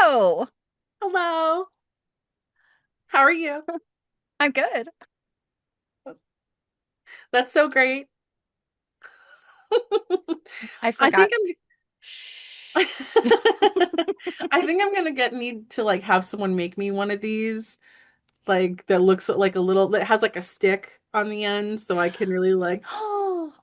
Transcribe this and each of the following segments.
Oh, Hello. How are you? I'm good. That's so great. I I think forgot. I'm Shh. I think I'm gonna get need to like have someone make me one of these like that looks like a little that has like a stick on the end so I can really like oh.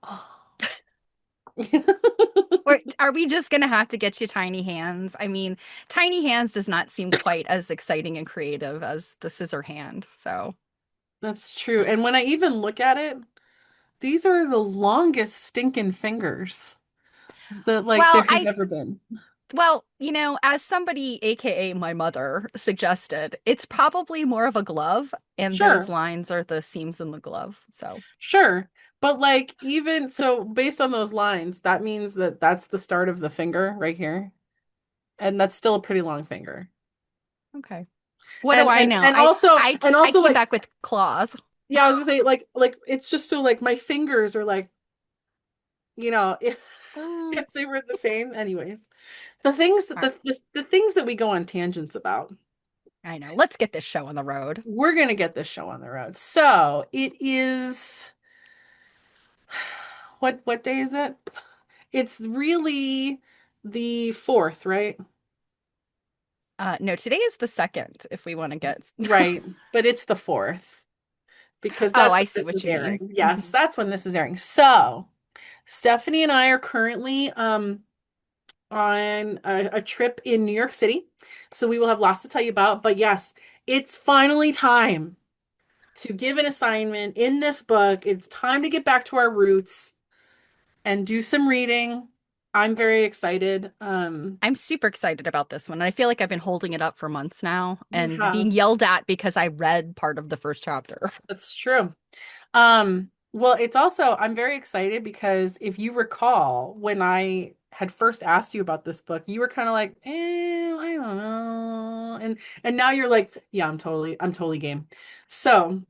Are we just gonna have to get you tiny hands? I mean, tiny hands does not seem quite as exciting and creative as the scissor hand. So, That's true. And when I even look at it, these are the longest stinking fingers that like well, there have ever been. as somebody, aka my mother, suggested, it's probably more of a glove, and those Sure. lines are the seams in the glove. So, Sure. But like even so based on those lines, that means that that's the start of the finger right here. And that's still a pretty long finger. okay. What do And I and know? and also and I also came like back with claws. yeah, I was gonna say like it's just so like my fingers are like, if Mm. if they were the same anyways. The things that All right, the things that we go on tangents about. I know. Let's get this show on the road. We're gonna get this show on the road. So, it is what day is it? It's really the 4th, right? No, today is the second, if we want to get. Right, but it's the 4th because Oh, that's I when see this what is you mean. airing. Yes, Mhm. that's when this is airing. So, Stephanie and I are currently on a trip in New York City. So we will have lots to tell you about, but yes, it's finally time to give an assignment in this book. It's time to get back to our roots and do some reading. I'm very excited. I'm super excited about this one. I feel like I've been holding it up for months now You and being have. yelled at because I read part of the first chapter. That's true. Well, it's also, I'm very excited because if you recall, when I had first asked you about this book, you were kind of like, I don't know. And now you're like, yeah, I'm totally game. So,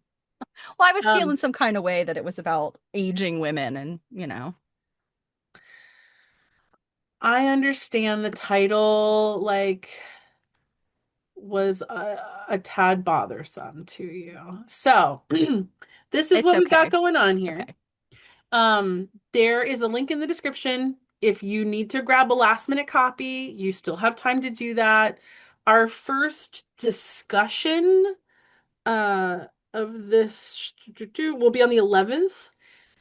Well, I was um, feeling some kind of way that it was about aging women and, I understand the title like was a tad bothersome to you. So, this is it's what we've got okay. going on here. Okay. There is a link in the description. If you need to grab a last minute copy, you still have time to do that. Our first discussion of this will be on the 11th.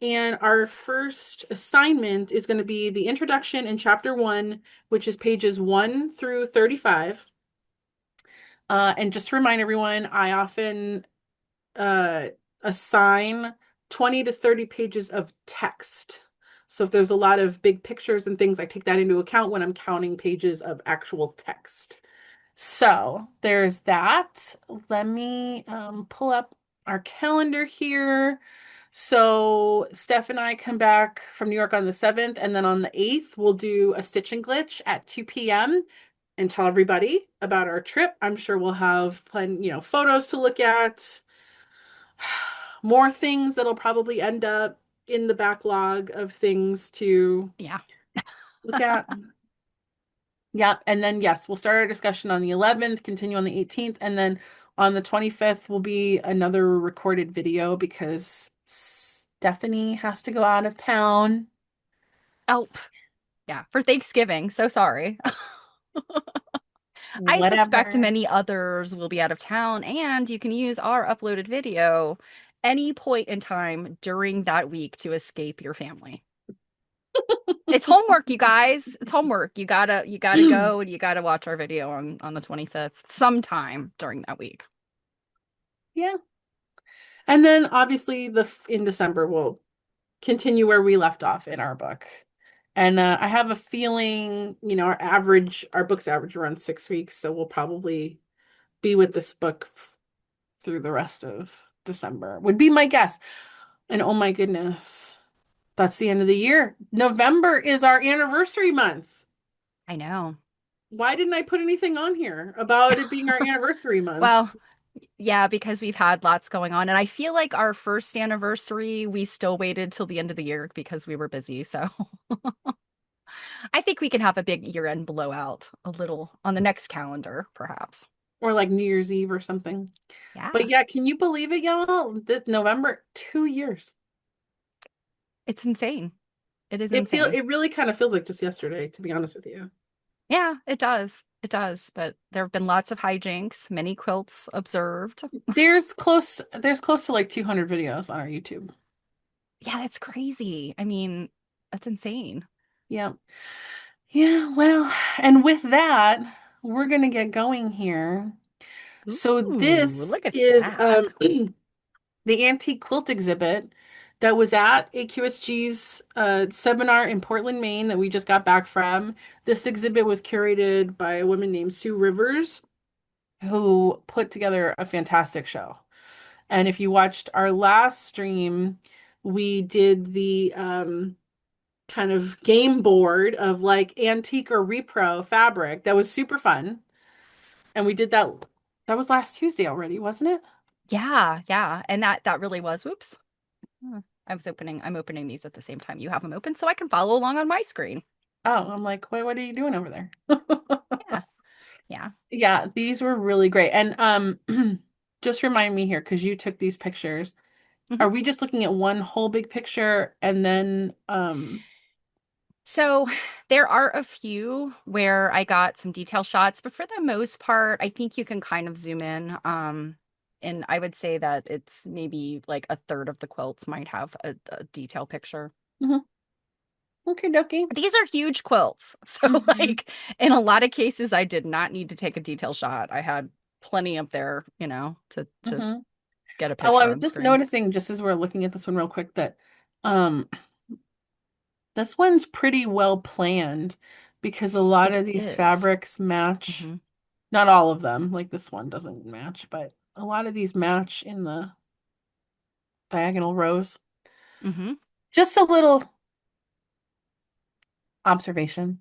And our first assignment is going to be the introduction in chapter 1, which is pages 1 through 35. And just to remind everyone, I often uh, assign 20 to 30 pages of text. So if there's a lot of big pictures and things, I take that into account when I'm counting pages of actual text. So there's that. Let me pull up our calendar here. So Steph and I come back from New York on the 7th, and then on the 8th, we'll do a stitch and glitch at 2 p.m. and tell everybody about our trip. I'm sure we'll have plenty, photos to look at, more things that'll probably end up in the backlog of things to Yeah. look at. Yeah, and then yes, we'll start our discussion on the 11th, continue on the 18th, and then on the 25th will be another recorded video because Stephanie has to go out of town. Oh, yeah. For Thanksgiving. So sorry. I suspect Whatever. many others will be out of town, and you can use our uploaded video any point in time during that week to escape your family. It's homework, you guys. It's homework. You gotta go and you gotta watch our video on the 25th sometime during that week. Yeah. And then obviously the in December we'll continue where we left off in our book. And I have a feeling, our book's average around 6 weeks, so we'll probably be with this book through the rest of December, would be my guess. And oh my goodness, that's the end of the year. November is our anniversary month. I know. Why didn't I put anything on here about it being our anniversary month? Well, yeah, because we've had lots going on. And I feel like our first anniversary, we still waited till the end of the year because we were busy. So I think we can have a big year-end blowout a little on the next calendar, perhaps. Or like New Year's Eve or something. But Yeah, yeah, can you believe it, y'all? This November, 2 years. it's insane. It is insane. It really kind of feels like just yesterday, to be honest with you. Yeah, it does. It does. But there have been lots of hijinks, many quilts observed. There's close to like 200 videos on our YouTube. Yeah, that's crazy. I mean, that's insane. Yeah. Yeah, well, and with that, we're gonna get going here. So Ooh, this look at is that. the antique quilt exhibit that was at AQSG's seminar in Portland, Maine that we just got back from. This exhibit was curated by a woman named Sue Rivers, who put together a fantastic show. And if you watched our last stream, we did the kind of game board of like antique or repro fabric. That was super fun. And we did that. That was last Tuesday already, wasn't it? Yeah, yeah. And that really was, whoops. I'm opening these at the same time you have them open so I can follow along on my screen. Oh, I'm like, wait, what are you doing over there? Yeah, yeah. Yeah, these were really great. And just remind me here, because you took these pictures. Mhm. Are we just looking at one whole big picture and then So there are a few where I got some detail shots, but for the most part, I think you can kind of zoom in. And I would say that it's maybe like a third of the quilts might have a detail picture. mhm. Okay, dokie. These are huge quilts. So Hmm. like in a lot of cases, I did not need to take a detail shot. I had plenty up there, to Hmm. get a Oh, I picture was on the just screen. noticing, just as we're looking at this one real quick, that um this one's pretty well planned because a lot It of these is. fabrics match. Mm-hmm. Not all of them, like this one doesn't match, but a lot of these match in the diagonal rows. Mm-hmm. Just a little observation.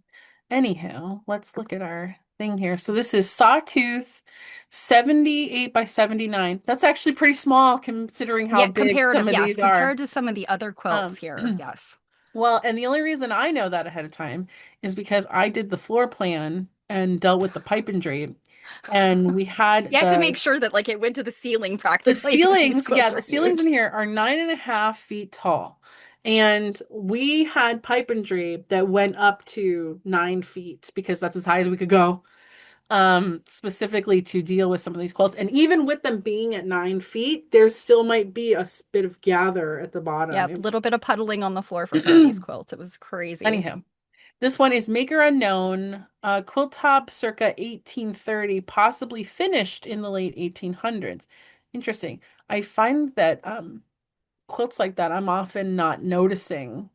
Anyhow, let's look at our thing here. So this is Sawtooth 78 by 79. That's actually pretty small considering how Yeah, big some of yes, these are. compared to some of the other quilts Um, here. Yes. well, and the only reason I know that ahead of time is because I did the floor plan and dealt with the pipe and drape. And we You had have to make sure that like it went to the ceiling the practically because these ceilings, yeah, quilts the are ceilings in huge. here are 9.5 feet tall. And we had pipe and drape that went up to 9 feet because that's as high as we could go, specifically to deal with some of these quilts. And even with them being at 9 feet, there still might be a bit of gather at the bottom. Yep, little bit of puddling on the floor for some of these quilts. It was crazy. Anyhow, this one is Maker Unknown, quilt top circa 1830, possibly finished in the late 1800s. Interesting. I find that quilts like that, I'm often not noticing,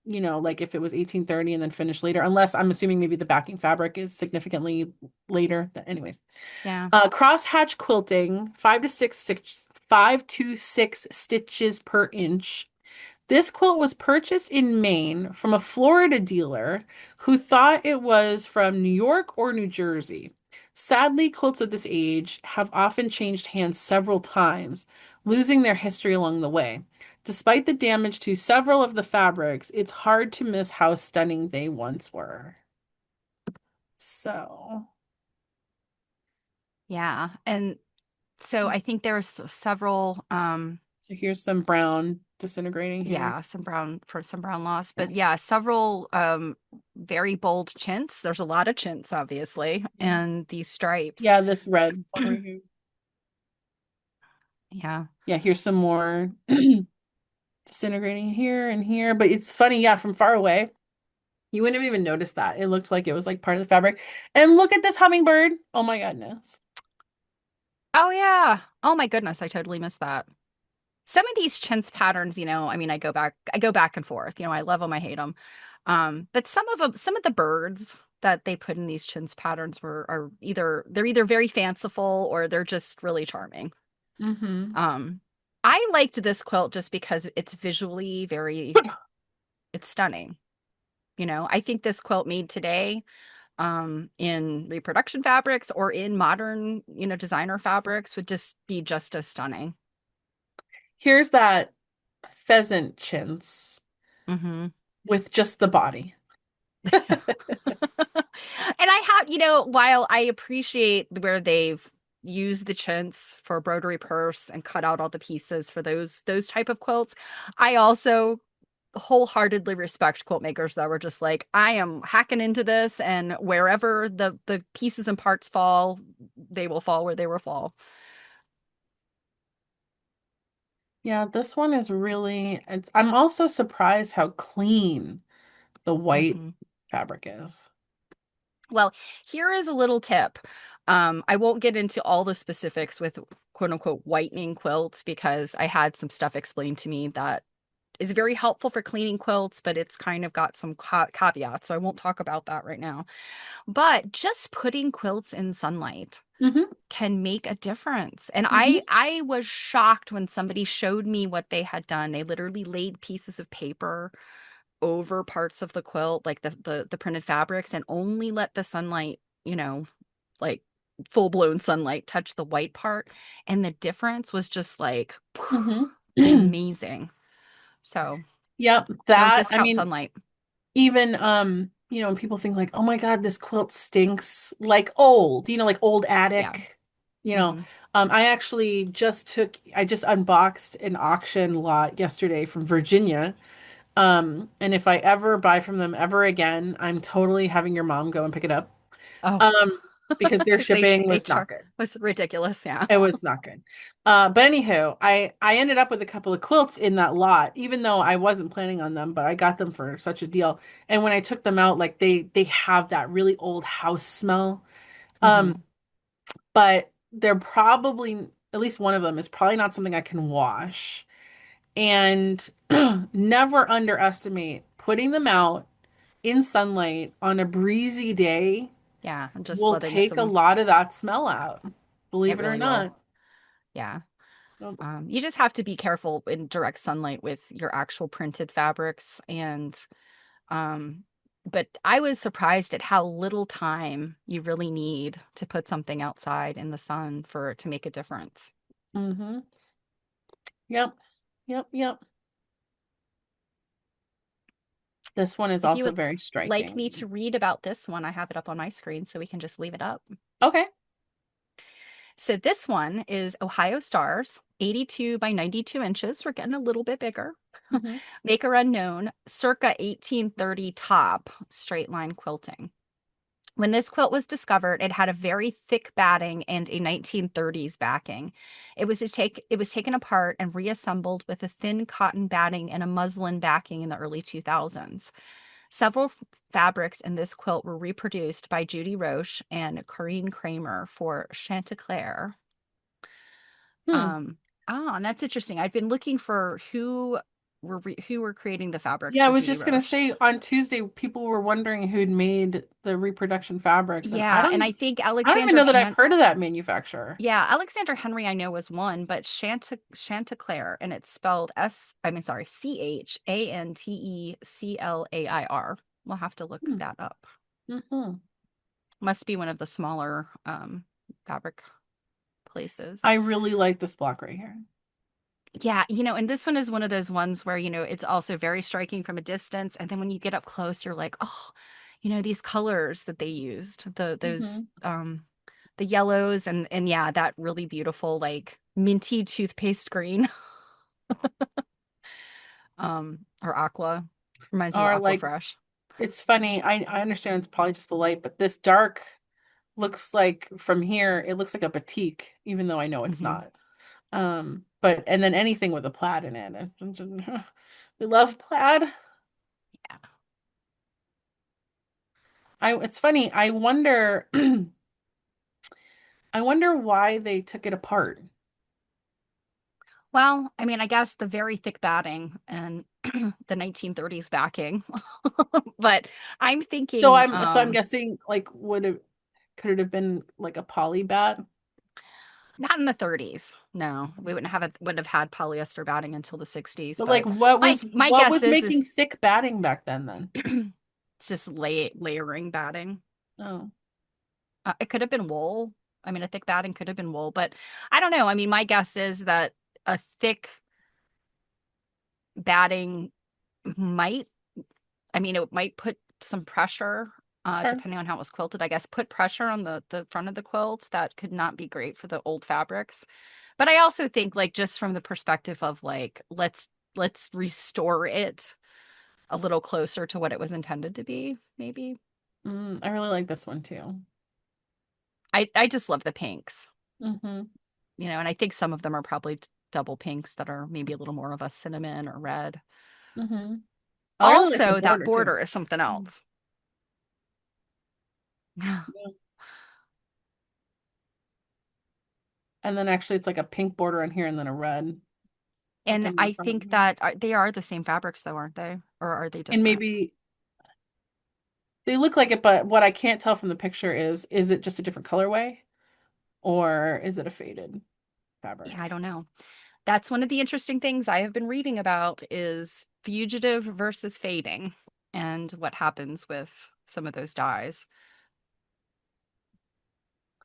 like if it was 1830 and then finished later, unless I'm assuming maybe the backing fabric is significantly later. Anyways, Yeah. crosshatch quilting, 5 to 6 per inch. This quilt was purchased in Maine from a Florida dealer who thought it was from New York or New Jersey. Sadly, quilts at this age have often changed hands several times, losing their history along the way. Despite the damage to several of the fabrics, it's hard to miss how stunning they once were. So, Yeah. And so I think there's several so here's some brown disintegrating here. yeah, some brown loss, but yeah, several very bold chintz. There's a lot of chintz obviously, Yeah, and these stripes. yeah, this red one right here. Yeah. Yeah, here's some more disintegrating here and here. But it's funny, yeah, from far away, you wouldn't have even noticed that. It looked like it was like part of the fabric. And look at this hummingbird. Oh my goodness. Oh yeah. Oh my goodness, I totally missed that. Some of these chintz patterns, I mean, I go back and forth. I love them, I hate them. But some of the birds. that they put in these chintz patterns are either very fanciful or they're just really charming. Mm-hmm. Um, I liked this quilt just because it's visually it's stunning. I think this quilt made today, in reproduction fabrics or in modern, designer fabrics would just be just as stunning. Here's that pheasant chintz Hmm. with just the body. And I have, while I appreciate where they've used the chintz for a broderie purse and cut out all the pieces for those type of quilts, I also wholeheartedly respect quilt makers that were just like, I am hacking into this, and wherever the pieces and parts fall, they will fall where they will fall. Yeah, this one is really, I'm also surprised how clean the white Hmm. fabric is. Well, here is a little tip. I won't get into all the specifics with quote unquote whitening quilts because I had some stuff explained to me that is very helpful for cleaning quilts, but it's kind of got some caveats. So I won't talk about that right now. But just putting quilts in sunlight Hmm. can make a difference. And I Hmm. I was shocked when somebody showed me what they had done. They literally laid pieces of paper over parts of the quilt, like the printed fabrics, and only let the sunlight, like full-blown sunlight touch the white part. And the difference was just like Hmm. amazing. So Yep, don't that, I discount mean, sunlight. even when people think like, oh my God, this quilt stinks like old, like old Yeah. attic, you know. Hmm. I just unboxed an auction lot yesterday from Virginia. And if I ever buy from them ever again, I'm totally having your mom go and pick it up. Oh, Um, because their because they shipping they was not char good. was ridiculous. Yeah. It was not good. But anywho, I ended up with a couple of quilts in that lot, even though I wasn't planning on them, but I got them for such a deal. And when I took them out, like they have that really old house smell. Um, Hmm. but they're probably, at least one of them is probably not something I can wash. And never underestimate putting them out in sunlight on a breezy day Yeah, and just will letting take a some. lot of that smell out, It believe it or really will. not. Yeah. You just have to be careful in direct sunlight with your actual printed fabrics. Um, but I was surprised at how little time you really need to put something outside in the sun for it to make a difference. Mm-hmm. Yep. Yep. Yep. This one is If you also would very like me striking. to read about this one, I have it up on my screen so we can just leave it up. Okay. So this one is Ohio Stars, 82 by 92 inches. We're getting a little bit bigger. Hmm. Maker unknown, circa 1830 top, straight line quilting. When this quilt was discovered, it had a very thick batting and a 1930s backing. It was taken apart and reassembled with a thin cotton batting and a muslin backing in the early 2000s. Several fabrics in this quilt were reproduced by Judy Roche and Corinne Kramer for Chanticleer. Hmm. Um, and that's interesting. I've been looking for who were creating the fabrics Yeah, I for was Judy just gonna Roche. say on Tuesday, people were wondering who'd made the reproduction fabrics, and Yeah, and I think I don't even know that I've heard of that manufacturer. Alexander Henry I know was one, but Chanticleer, and it's spelled Chanteclair. We'll have to look Hmm. that up. Hmm. Must be one of the smaller fabric places. I really like this block right here. Yeah, and this one is one of those ones where, it's also very striking from a distance. And then when you get up close, you're like, oh, these colors that they used, Hmm. the yellows and yeah, that really beautiful, like minty toothpaste green, or aqua. Reminds me of Or Aqua like, Fresh. it's funny. I understand it's probably just the light, but this dark looks like from here, it looks like a batik, even though I know it's Hmm. not. But and then anything with a plaid in it. We love plaid. Yeah. It's funny. I wonder why they took it apart. Well, I mean, I guess the very thick batting and the 1930s backing. But I'm So thinking, I'm guessing like could it have been like a poly bat? not in the 30s. No, we wouldn't have had polyester batting until the 60s. But like But my what guess was is making thick batting back then? it's just layering batting. Oh, It could have been wool. I mean, a thick batting could have been wool, but I don't know. I mean, my guess is that a thick batting might, I mean, it might put some pressure, sure. depending on how it was quilted, I guess, put pressure on the front of the quilt. That could not be great for the old fabrics. But I also think, like, just from the perspective of like, let's restore it a little closer to what it was intended to be, maybe. I really like this one too. I just love the pinks, Mm-hmm. and I think some of them are probably double pinks that are maybe a little more of a cinnamon or red. Mm-hmm. I really like the Also, that border too. border is something Mm. else. Yeah. And then actually it's like a pink border on here and then a red, like And on the I front of think here. that they are the same fabrics, though, aren't they? Or are they And different? maybe they look like it, but what I can't tell from the picture is it just a different colorway or is it a faded Yeah, fabric? I don't know. That's one of the interesting things I have been reading about is fugitive versus fading and what happens with some of those dyes.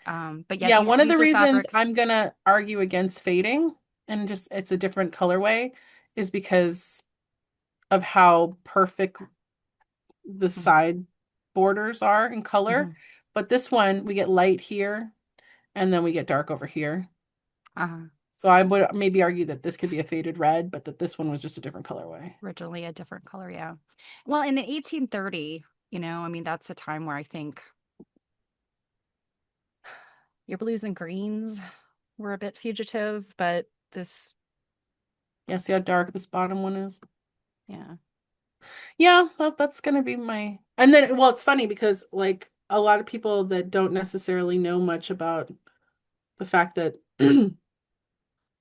But yeah, Yeah, one of the these are reasons fabrics. I'm gonna argue against fading and just it's a different colorway is because of how perfect the Mhm, side borders are in color. mhm. But this one, we get light here and then we get dark over here. uh So I would maybe argue that this could be a faded red, but that this one was just a different colorway. Originally a different color, yeah. Well, in the 1830, I mean, that's a time where I think your blues and greens were a bit fugitive, but this, Yeah, see how dark this bottom one is? yeah. Yeah, well, that's gonna be my. And then, well, it's funny because like a lot of people that don't necessarily know much about the fact that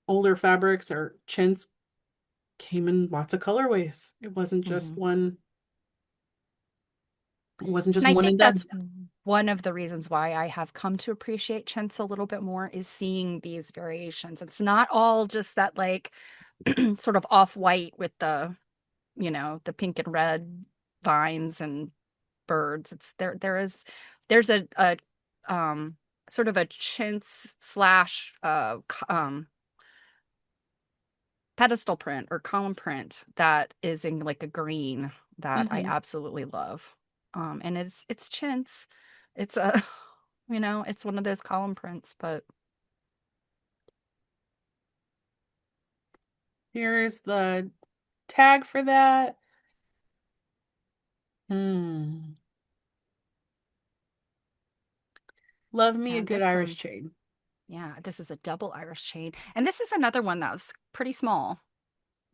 older fabrics or chintz came in lots of colorways. Mhm. It wasn't just And I one and think done. that's one of the reasons why I have come to appreciate chintz a little bit more is seeing these variations. It's not all just that like sort of off-white with the pink and red vines and birds. It's there's a um sort of a chintz slash pedestal print or column print that is in like a green that I Hmm. absolutely love. And it's chintz. It's a it's one of those column prints, but Here's the tag for that. Hmm. Love me a yeah, good Irish chain. this is a double Irish chain. And this is another one that was pretty small,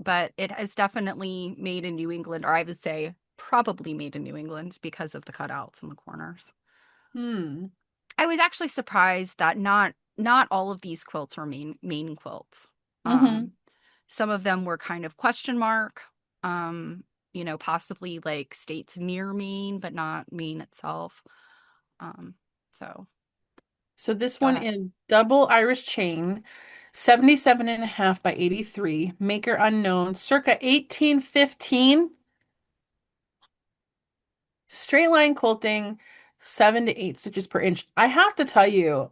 but it is definitely made in New England, or I would say probably made in New England because of the cutouts in the corners. Hmm. I was actually surprised that not all of these quilts were Maine quilts. Hmm. Um, some of them were kind of question mark, um, possibly like states near Maine, but not Maine itself. Um, so So this go one ahead. is double Irish chain, 77.5 by 83, maker unknown, circa 1815, straight line quilting, 7 to 8 stitches per inch. I have to tell you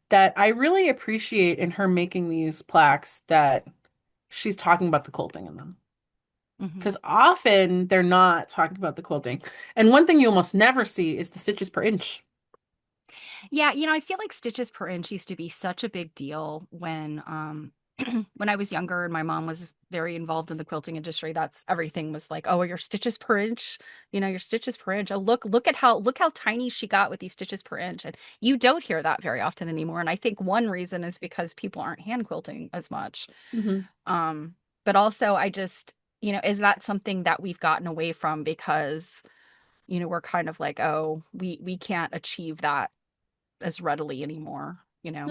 that I really appreciate in her making these plaques that she's talking about the quilting in them. Mhm. Because often they're not talking about the quilting. And one thing you almost never see is the stitches per inch. Yeah, I feel like stitches per inch used to be such a big deal when when I was younger and my mom was very involved in the quilting industry. That's everything was like, "Oh, your stitches per inch, your stitches per inch. Oh, look how tiny she got with these stitches per inch." And you don't hear that very often anymore. And I think one reason is because people aren't hand quilting as much. Hmm. Um, but also I just, is that something that we've gotten away from because, we're kind of like, "Oh, we can't achieve that as readily anymore.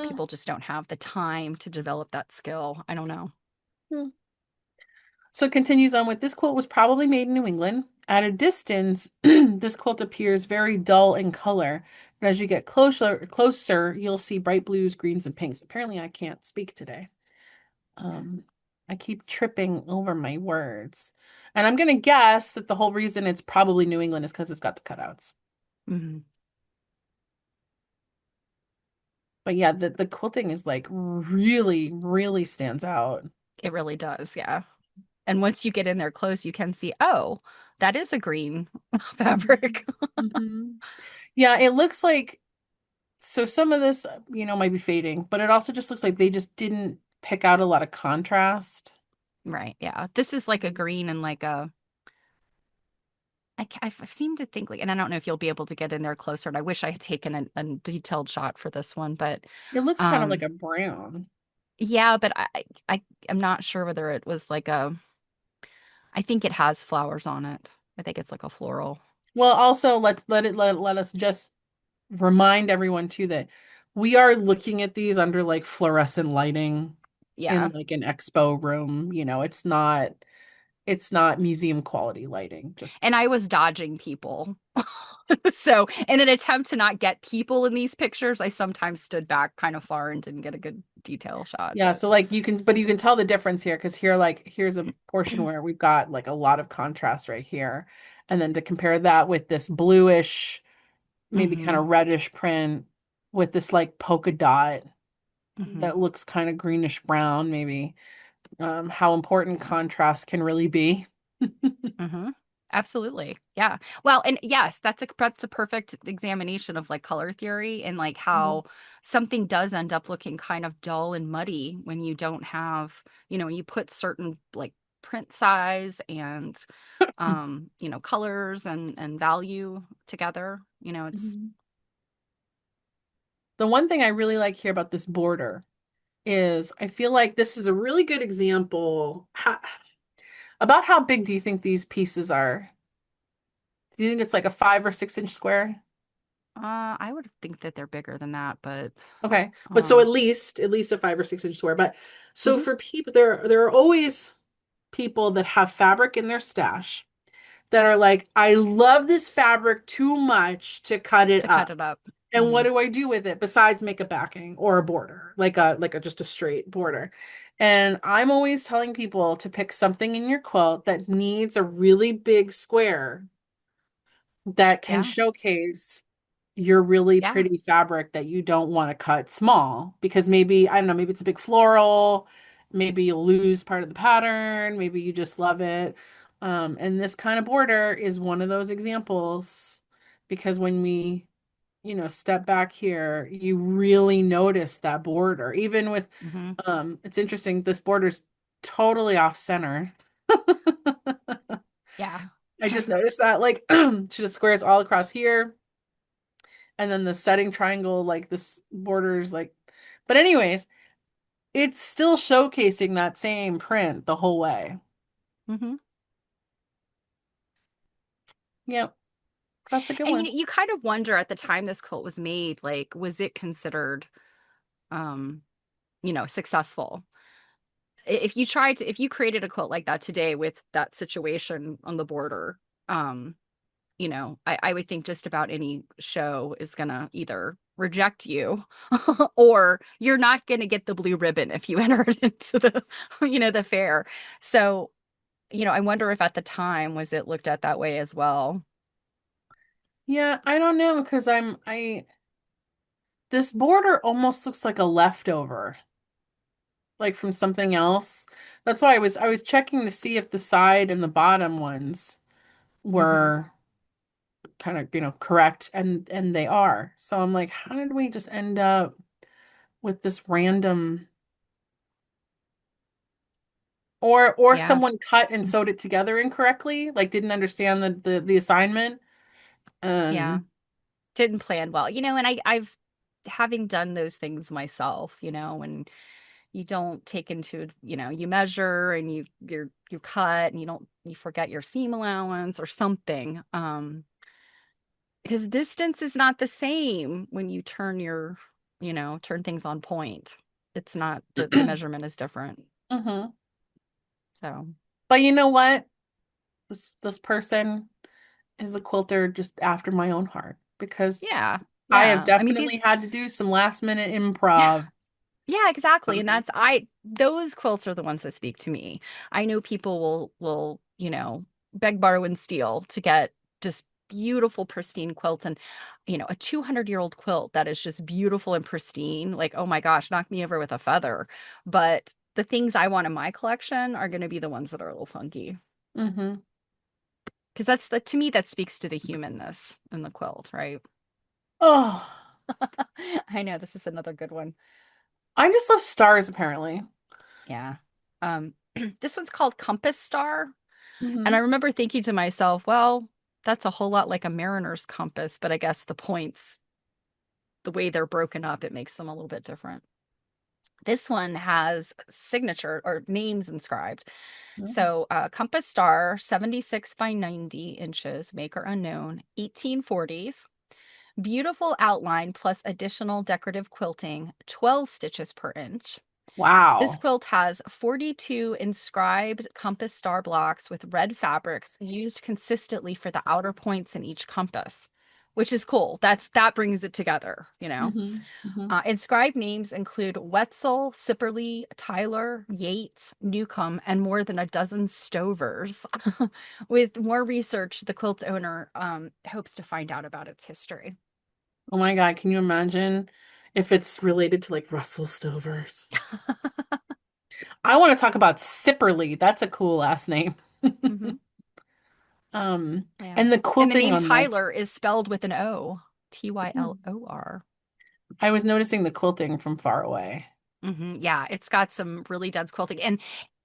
People just don't have the time to develop that skill. I don't know. So it continues on with this quilt was probably made in New England. At a distance, this quilt appears very dull in color, but as you get closer, you'll see bright blues, greens, and pinks. Apparently, I can't speak today. Um, I keep tripping over my words. And I'm gonna guess that the whole reason it's probably New England is because it's got the cutouts. Mhm. But yeah, the quilting is like really, really stands out. It really does, yeah. And once you get in there close, you can see, oh, that is a green Mhm. fabric. Mhm. Yeah, it looks like so some of this, might be fading, but it also just looks like they just didn't pick out a lot of contrast. Right, yeah. This is like a Mhm. green and like a I seem to think like, and I don't know if you'll be able to get in there closer. And I wish I had taken a detailed shot for this one, but It looks kind of like um, a brown. yeah, but I am not sure whether it was like a. I think it has flowers on it. I think it's like a floral. Well, also let us just remind everyone too that we are looking at these under like fluorescent lighting in Yeah, like an expo room. It's not museum quality lighting. Just and I was dodging people. So, in an attempt to not get people in these pictures, I sometimes stood back kind of far and didn't get a good detail shot. yeah, But so like you can tell the difference here because here like here's a portion where we've got like a lot of contrast right here. And then to compare that with this bluish, maybe kind hmm of reddish print with this like polka dot hmm that looks kind of greenish brown, maybe. How important contrast can really be. hmm Absolutely. Yeah. Well, and yes, that's a perfect examination of like color theory and like Mhm. how something does end up looking kind of dull and muddy when you don't have, when you put certain like print size and colors and value together. It's Mhm. The one thing I really like here about this border is I feel like this is a really good example. About how big do you think these pieces are? Do you think it's like a 5 or 6 inch square? I would think that they're bigger than that, but Okay, but so at um least at least a 5 or 6 inch square. But so mhm, for people, there are always people that have fabric in their stash that are like, I love this fabric too much to cut it to cut up. it up. And what do I do with it besides make a backing or a border, like a just a straight border? And I'm always telling people to pick something in your quilt that needs a really big square that can Yeah. showcase your really Yeah. pretty fabric that you don't want to cut small because maybe, I don't know, maybe it's a big floral, maybe you'll lose part of the pattern, maybe you just love it. And this kind of border is one of those examples because when we, step back here, you really notice that border. Even with, hmm it's interesting, this border's totally off center. Yeah. I just noticed that, like, she just squares all across here. And then the setting triangle, like this borders, like, but anyways, it's still showcasing that same print the whole way. hmm Yep, that's a good And one. you kind of wonder at the time this quilt was made, like, was it considered um, successful? If you created a quilt like that today with that situation on the border, um, I would think just about any show is gonna either reject you or you're not gonna get the blue ribbon if you enter it into the, the fair. So, I wonder if at the time was it looked at that way as well. Yeah, I don't know because this border almost looks like a leftover, like from something else. That's why I was checking to see if the side and the bottom ones hmm were kind of, correct, and they are. So I'm like, how did we just end up with this random or Yeah. someone cut and sewed it together incorrectly, like didn't understand the assignment. Yeah. Um, Didn't plan well. And I've having done those things myself, when you don't take into, you measure and you cut and you forget your seam allowance or something. Because distance is not the same when you turn things on point. It's not the measurement is different. mhm. So. But you know what? This person is a quilter just after my own heart because Yeah. I have Yeah. I mean, definitely these, had to do some last minute improv. yeah, exactly. And Um, that's those quilts are the ones that speak to me. I know people will, beg, borrow, and steal to get just beautiful, pristine quilts. And, a 200-year-old quilt that is just beautiful and pristine, like, oh my gosh, knock me over with a feather. But the things I want in my collection are going to be the ones that are a little funky. mhm. Because to me, that speaks to the humanness in the quilt, right? Oh, I know this is another good one. I just love stars apparently. Yeah. This one's called Compass Star. And I Hmm. remember thinking to myself, well, that's a whole lot like a mariner's compass, but I guess the points, the way they're broken up, it makes them a little bit different. This one has signature or names inscribed. So, Compass Star, 76 by 90 inches, maker unknown, 1840s. Beautiful outline plus additional decorative quilting, 12 stitches per inch. This Wow. quilt has 42 inscribed compass star blocks with red fabrics used consistently for the outer points in each compass, which is cool. That brings it together. Hmm. Hmm. Inscribed names include Wetzel, Sipperly, Tyler, Yates, Newcomb, and more than a dozen Stovers. With more research, the quilt's owner hopes to find out about its history. Oh my God, can you imagine if it's related to like Russell Stovers? I want to talk about Sipperly. That's a cool last name. Hmm. Um, Yeah. and the And the quilting name on Tyler this. is spelled with an O, Tylor. I was noticing the quilting from far away. Yeah, it's got some really dense quilting. And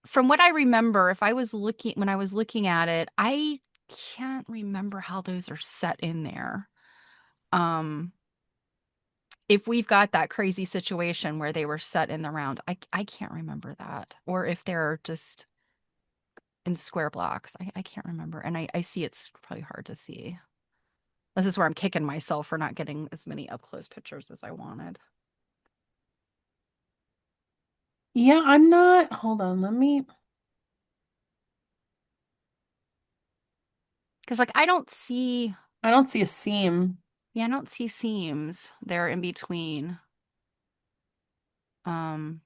from what I remember, if I was looking when I was looking at it, I can't remember how those are set in there. Um, if we've got that crazy situation where they were set in the round, I can't remember that. Or if they're just in square blocks. I can't remember. And I see it's probably hard to see. This is where I'm kicking myself for not getting as many up close pictures as I wanted. Yeah, I'm not. Hold on, let me. Because like I don't see, I don't see a seam. yeah, I don't see seams there in between. Um,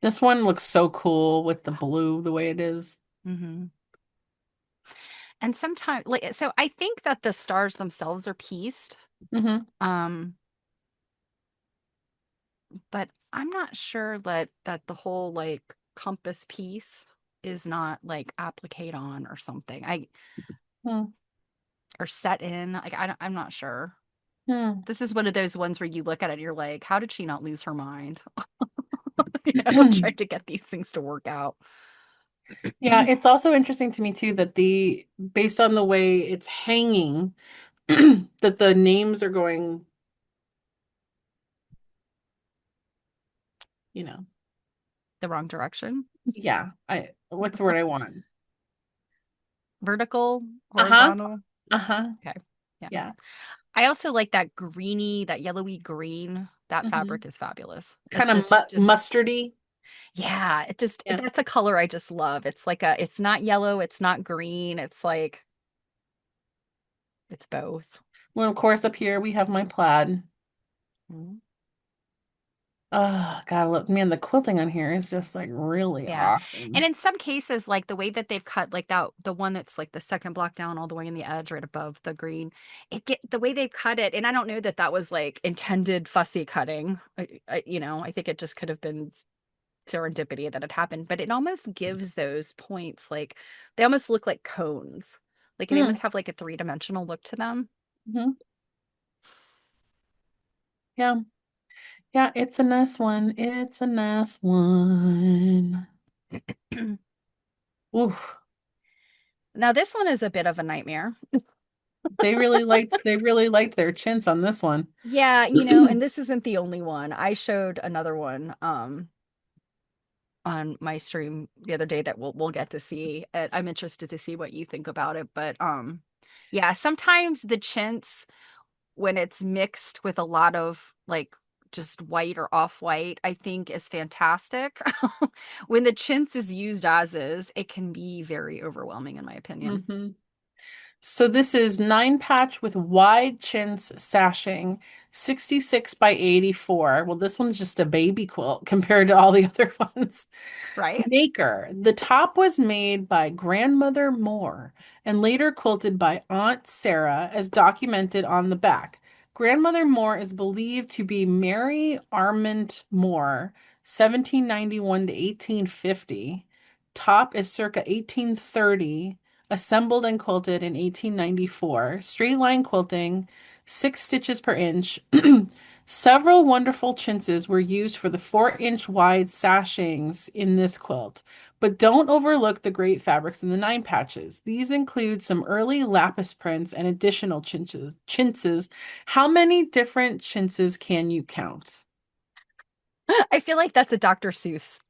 This one looks so cool with the blue the way it is. mhm. And sometimes like so I think that the stars themselves are pieced. Hmm. Um, but I'm not sure that the whole like compass piece is not like applique on or something. I Hmm. or set in. Like I'm not sure. Hmm. This is one of those ones where you look at it and you're like, how did she not lose her mind? Trying to get these things to work out. Yeah, it's also interesting to me too that the based on the way it's hanging, that the names are going, you know, The wrong direction. yeah, I what's the word I want? Vertical, Uh-huh. horizontal. Uh-huh. Okay. Yeah. Yeah. I also like that greeny, that yellowy green. That Hmm. fabric is fabulous. Kind It of mu just mustardy. yeah, Yeah. that's a color I just love. It's not yellow, it's not green. It's like it's both. Well, of course, up here we have my plaid. Mhm. Oh, God, look, man, the quilting on here is just like really Yeah. And awesome. in some cases, like the way that they've cut, like that, the one that's like the second block down all the way in the edge, right above the green, the way they cut it. And I don't know that that was like intended fussy cutting. I think it just could have been serendipity that had happened, but it almost gives those points like they almost look like cones. Like they Hmm. almost have like a three-dimensional look to them. Hmm. Yeah. Yeah, it's a nice one. It's a nice one. Oof. Now, this one is a bit of a nightmare. They really liked their chintz on this one. Yeah, and this isn't the only one. I showed another one on my stream the other day that we'll get to see. And I'm interested to see what you think about it. But yeah, sometimes the chintz when it's mixed with a lot of like just white or off-white, I think is fantastic. When the chintz is used as is, it can be very overwhelming in my opinion. Hmm. So this is 9 patch with wide chintz sashing, 66 by 84. Well, this one's just a baby quilt compared to all the other ones. Right? Maker. The top was made by Grandmother Moore and later quilted by Aunt Sarah, as documented on the back. Grandmother Moore is believed to be Mary Armand Moore, 1791 to 1850. Top is circa 1830. Assembled and quilted in 1894. Straight line quilting, 6 stitches per inch. Several wonderful chintzes were used for the 4-inch wide sashings in this quilt, but don't overlook the great fabrics in the 9 patches. These include some early lapis prints and additional chintzes. Chintzes. How many different chintzes can you count? I feel like that's a Dr. Seuss.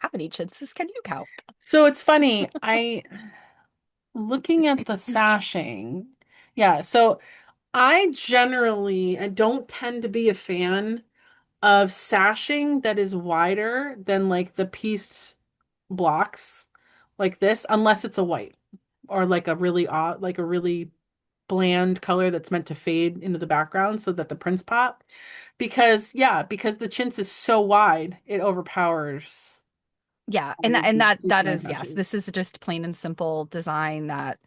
How many chintzes can you count? So it's funny, I looking at the sashing. Yeah, so I don't tend to be a fan of sashing that is wider than like the pieced blocks like this, unless it's a white or like a really odd, like a really bland color that's meant to fade into the background so that the prints pop. Because yeah, because the chintz is so wide, it overpowers Yeah, all of these that nine is yes. patches. This is just plain and simple design that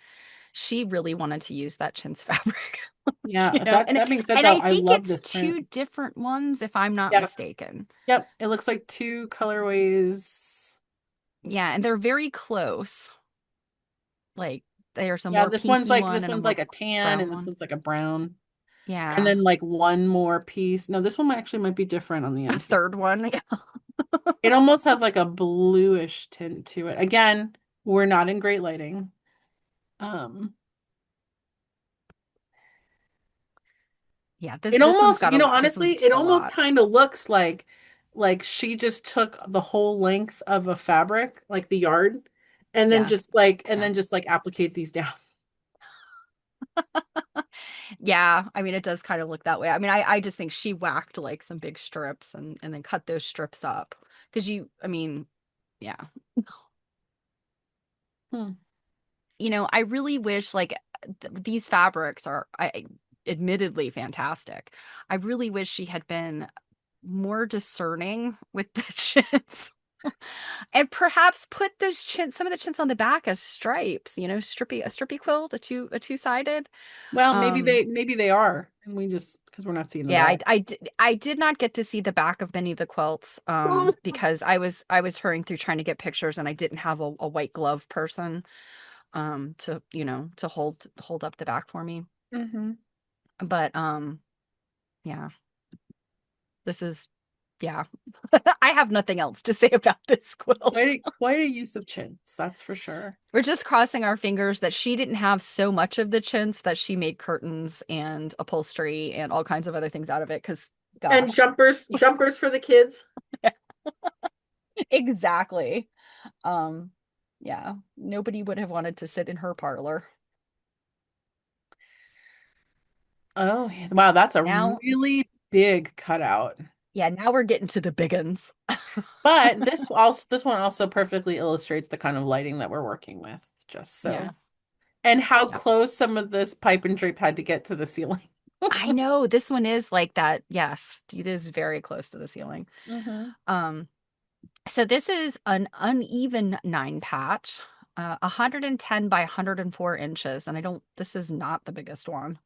she really wanted to use that chintz fabric. Yeah, And that being said and though, I I think love it's this print. two different ones if I'm not Yeah, mistaken. yep. It looks like two colorways. Yeah, and they're very close. Like there's a Yeah, more pinky one this and a one's more like a tan brown and this one. one's like a brown. And Yeah. then like one more piece. No, this one actually might be different on the A end too. third one. It almost has like a bluish tint to it. Again, we're not in great lighting. Um, Yeah, it this one's almost, got a this honestly, one's it just a almost lot. kind of looks like she just took the whole length of a fabric, like the yard, Yeah. and Yeah. then just like applicate these down. Yeah, I mean it does kind of look that way. I mean I just think she whacked like some big strips and then cut those strips up. Because I mean, yeah. Hmm. I really wish like these fabrics are admittedly fantastic. I really wish she had been more discerning with the chintz. And perhaps put those some of the chintz on the back as stripes, a strippy quilt, a two-sided. Well, Um, maybe they are, and we just because we're not seeing the yeah, back. I did not get to see the back of many of the quilts because I was hurrying through trying to get pictures and I didn't have a white glove person to to hold up the back for me. Hmm. But yeah, this is yeah. I have nothing else to say about this quilt. Quite a use of chintz, that's for sure. We're just crossing our fingers that she didn't have so much of the chintz that she made curtains and upholstery and all kinds of other things out of it. Because, And gosh, jumpers for the kids. exactly. Um, yeah, nobody would have wanted to sit in her parlor. Oh, wow, that's a Now, really big cutout. yeah, now we're getting to the big uns. But this one also perfectly illustrates the kind of lighting that we're working with, just Yeah, so. And how yeah. close some of this pipe and drape had to get to the ceiling. I know this one is like that. Yes, it is very close to the ceiling. Hmm. Um, So this is an uneven 9 patch, 110 by 104 inches, and this is not the biggest one.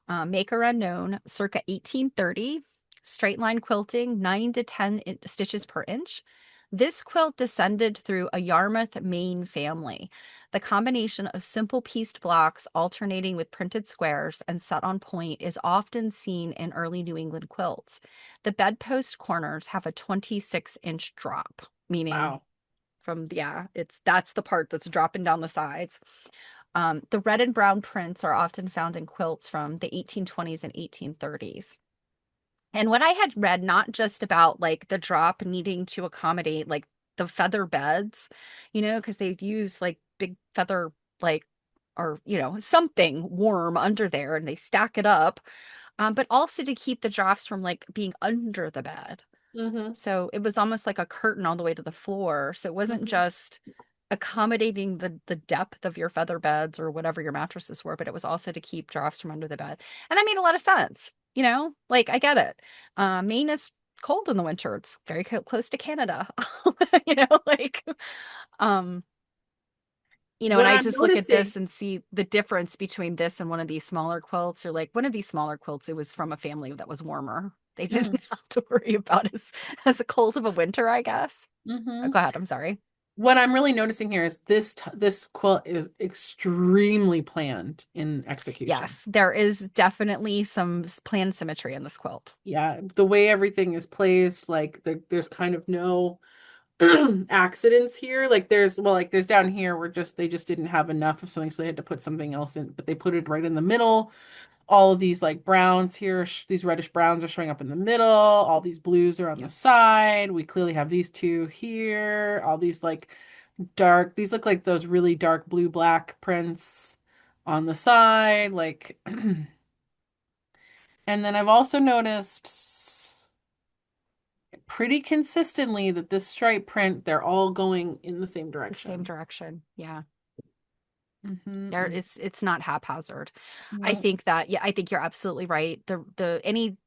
Maker unknown, circa 1830, straight line quilting, 9 to 10 stitches per inch. This quilt descended through a Yarmouth, Maine family. The combination of simple pieced blocks alternating with printed squares and set on point is often seen in early New England quilts. The bedpost corners have a 26-inch drop, meaning Wow. yeah, that's the part that's dropping down the sides. The red and brown prints are often found in quilts from the 1820s and 1830s. And what I had read, not just about like the drop needing to accommodate like the feather beds, because they've used like big feather, like, or, something warm under there and they stack it up. but also to keep the drafts from like being under the bed. Mm-hmm. So it was almost like a curtain all the way to the floor. So it wasn't Mm-hmm. just accommodating the depth of your feather beds or whatever your mattresses were, but it was also to keep drafts from under the bed. And that made a lot of sense. Like I get it. Maine is cold in the winter. It's very close to Canada. Like um and What I I'm just look at this noticing, and see the difference between this and one of these smaller quilts, or like one of these smaller quilts, it was from a family that was warmer. They mm, didn't have to worry about as a cold of a winter, I guess. Oh, hmm go ahead. I'm sorry. what I'm really noticing here is this quilt is extremely planned in execution. Yes, there is definitely some plan symmetry in this quilt. Yeah, the way everything is placed, like there's kind of no accidents here. Like there's down here where they just didn't have enough of something, so they had to put something else in, but they put it right in the middle. All of these like browns here, these reddish browns are showing up in the middle. All these blues are on the Yep. side. We clearly have these two here. All these like these look like those really dark blue black prints on the side. Like, and then I've also noticed pretty consistently that this stripe print, they're all going in the same The same direction. direction. Yeah. There Mm-hmm. is it's not haphazard. I No. think that yeah, I think you're absolutely right. The any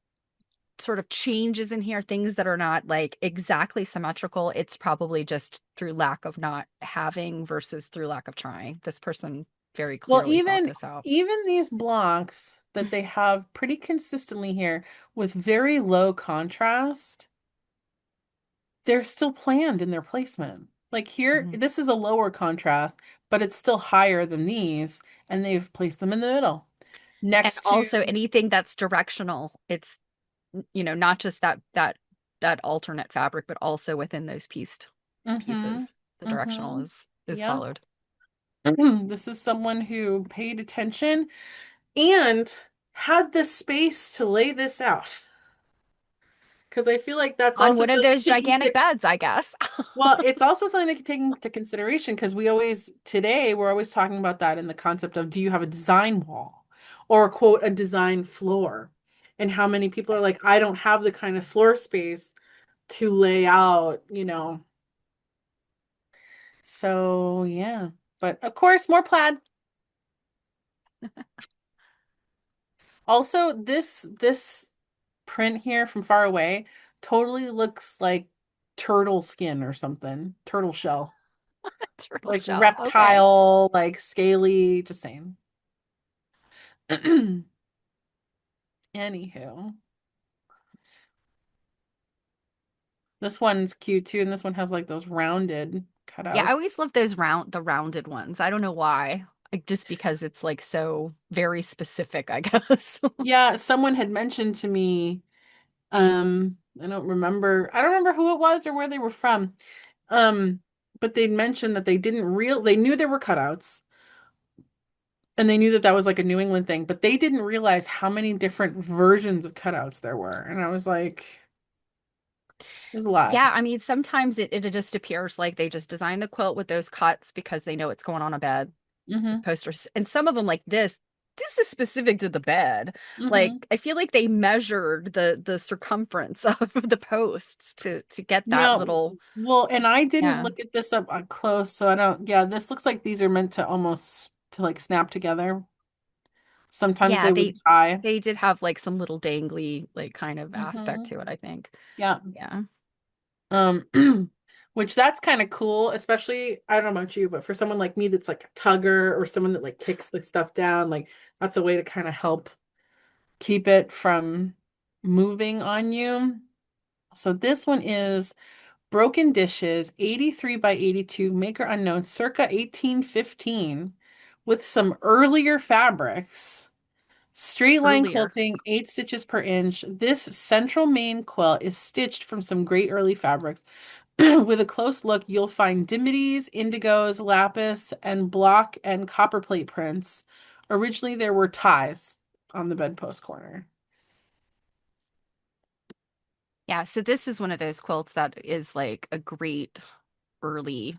sort of changes in here, things that are not like exactly symmetrical, it's probably just through lack of not having versus through lack of trying. This person very Well, clearly thought this out. even these blocks that they have pretty consistently here with very low contrast, they're still planned in their placement. Like here, Mhm. this is a lower contrast, but it's still higher than these, and they've placed them in the middle And next to. also anything that's directional, it's not just that alternate fabric, but also within those Mm-hmm. pieces. The directional Mm-hmm. is Yeah. followed. This is someone who paid attention and had the space to lay this out. Because I feel like that's On also one of something those to take gigantic into, beds, I guess. well, it's also something to take into consideration because we're always talking about that in the concept of do you have a design wall or quote a design floor? And how many people are like, I don't have the kind of floor space to lay out. So yeah. But of course, more plaid. Also, this print here from far away totally looks like turtle skin or something, turtle shell, Turtle like shell. Okay. reptile, like scaly, just saying. Anywho, this one's cute too, and this one has like those rounded Yeah, I cutouts. always love the rounded ones. I don't know why. Like just because it's like so very specific, I guess. Yeah, someone had mentioned to me, I don't remember who it was or where they were from. Um, but they mentioned that they knew there were cutouts. And they knew that that was like a New England thing, but they didn't realize how many different versions of cutouts there were. And I was like, there's a lot. Yeah, I mean, sometimes it just appears like they just design the quilt with those cuts because they know it's going on a bed, the Hmm. posters. And some of them like this is specific to the bed. Like Hmm. I feel like they measured the circumference of the posts to get that Yeah. little Well, and I didn't yeah. look at this up close, so I don't, yeah, this looks like these are meant to almost to like snap together. Sometimes Yeah, they would tie. they did have like some little dangly like kind of aspect Hmm. to it, I think. Yeah. Yeah. Um, which that's kind of cool, especially I don't know about you, but for someone like me that's like a tugger or someone that like kicks the stuff down, like that's a way to kind of help keep it from moving on you. So this one is Broken Dishes, 83 by 82, maker unknown, circa 1815, with some earlier fabrics. Straight line Earlier. quilting, 8 stitches per inch. This central main quilt is stitched from some great early fabrics. With a close look, you'll find dimities, indigos, lapis, and block and copperplate prints. Originally, there were ties on the bedpost corner. Yeah, so this is one of those quilts that is like a great early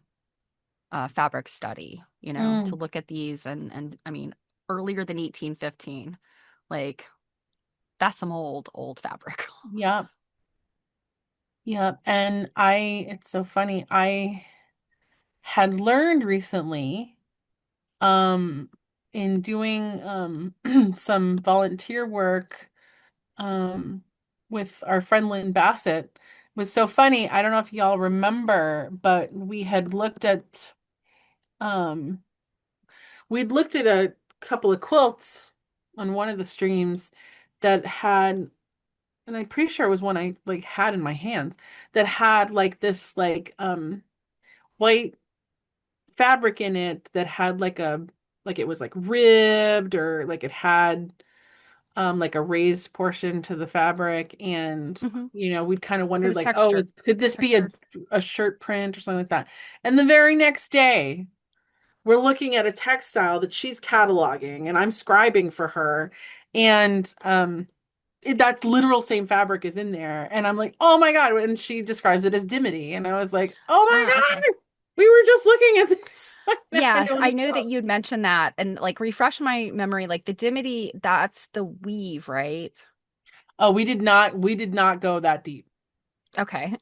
fabric study, to Mm. look at these and I mean earlier than 1815. Like That's some old fabric. Yep. Yep. And it's so funny. I had learned recently, um, in doing some volunteer work um with our friend Lynn Bassett. It was so funny. I don't know if y'all remember, but um we'd looked at a couple of quilts on one of the streams that had, and I'm pretty sure it was one I like had in my hands, that had like this white fabric in it that had like it was like ribbed, or like it had like a raised portion to the fabric. And Hmm. we'd kind of It wondered was like, oh, textured. could this be Textured. a shirt print or something like that. And the very next day we're looking at a textile that she's cataloging and I'm scribing for her, and that literal same fabric is in there, and I'm like, oh my God. And she describes it as dimity, and I was like, oh Ah, my okay. God, we were just looking at this. Now I Yes, know what I it's know that called. you'd mentioned that and like refresh my memory. Like the dimity, that's the weave, right? Oh, we did not go that deep. Okay.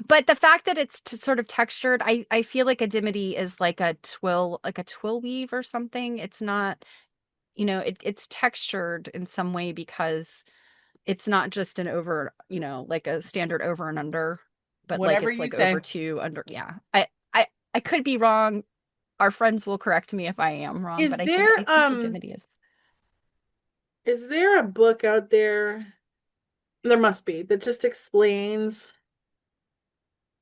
But the fact that it's sort of textured, I feel like a dimity is like a twill weave or something. It's not, it's textured in some way because it's not just an over, like a standard over and under, but like Whatever it's you like over say. two under. Yeah. I could be wrong. Our friends will correct me if I am wrong, Is but I there think a dimity is. is there a book out there? There must be, that just explains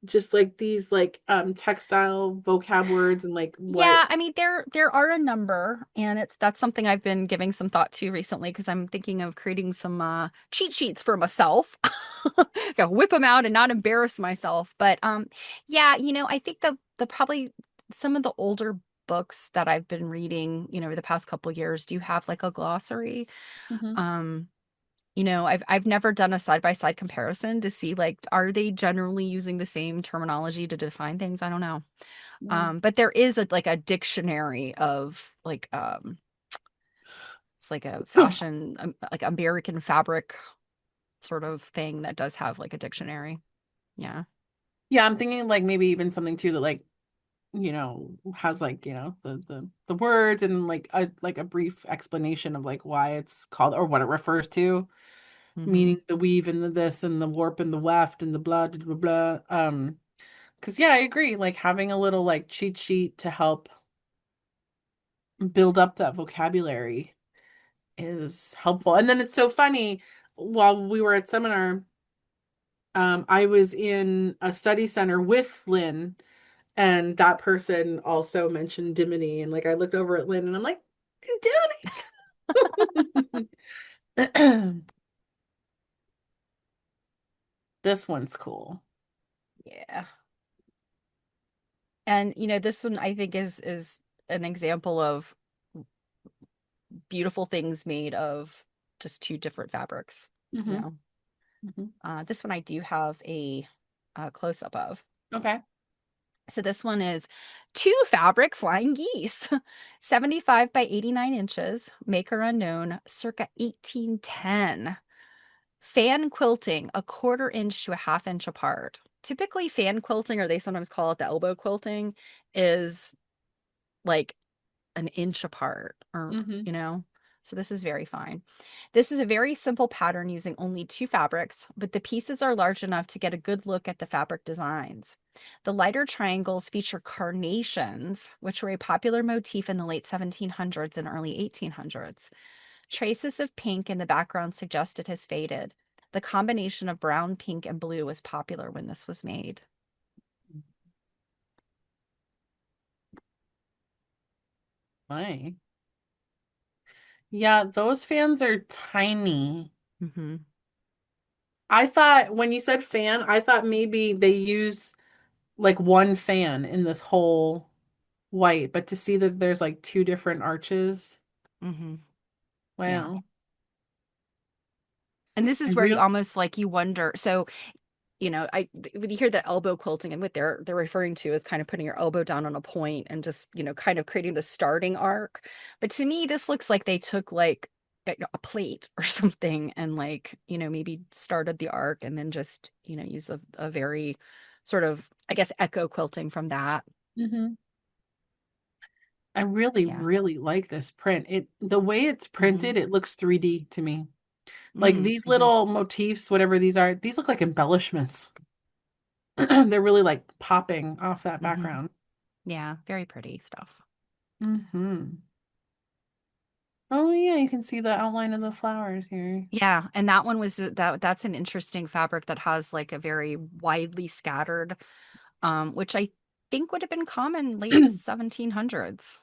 just like these like textile vocab words and like what. Yeah, I mean there are a number, and that's something I've been giving some thought to recently because I'm thinking of creating some cheat sheets for myself. Gotta whip them out and not embarrass myself. But yeah, I think the probably some of the older books that I've been reading, over the past couple years do have like a glossary. Mhm. Um, I've never done a side-by-side comparison to see like are they generally using the same terminology to define things? I don't know. Yeah. But there is like a dictionary of it's like a fashion like American fabric sort of thing that does have like a dictionary. Yeah. Yeah, I'm thinking like maybe even something too that like, has like, the words and like a brief explanation of like why it's called or what it refers to, Hmm. meaning the weave and the this and the warp and the weft and the blah blah blah. Blah. Because yeah, I agree. Like having a little like cheat sheet to help build up that vocabulary is helpful. And then it's so funny, while we were at seminar, I was in a study center with Lynn, and that person also mentioned dimony. And like I looked over at Lynn and I'm like, dimony. This one's cool. Yeah. And this one I think is an example of beautiful things made of just two different fabrics, you Hmm. know. Hmm. This one I do have a close up of. Okay. So this one is two fabric flying geese, 75 by 89 inches, maker unknown, circa 1810. Fan quilting, a quarter inch to a half inch apart. Typically, fan quilting, or they sometimes call it the elbow quilting, is like an inch apart, or, Hmm. So this is very fine. This is a very simple pattern using only two fabrics, but the pieces are large enough to get a good look at the fabric designs. The lighter triangles feature carnations, which were a popular motif in the late 1700s and early 1800s. Traces of pink in the background suggest it has faded. The combination of brown, pink, and blue was popular when this was made. My. Yeah, those fans are tiny. Hmm. I thought when you said fan, I thought maybe they used like one fan in this whole white, but to see that there's like two different arches. Hmm. Yeah. Wow. And this I is where you real almost like you wonder. So, when you hear that elbow quilting and what they're referring to is kind of putting your elbow down on a point and just, kind of creating the starting arc. But to me, this looks like they took like a plate or something and like, maybe started the arc and then just, use a very sort of, I guess, echo quilting from that. Hmm. I really, Yeah. really like this print. The way it's Hmm. printed, it looks 3D to me. Like Mm, these hmm. little motifs, whatever these are, these look like embellishments. They're really like popping off that Hmm. background. Yeah, very pretty stuff. Hmm. Oh yeah, you can see the outline of the flowers here. Yeah, and that one was that's an interesting fabric that has like a very widely scattered, which I think would have been common late 1700s,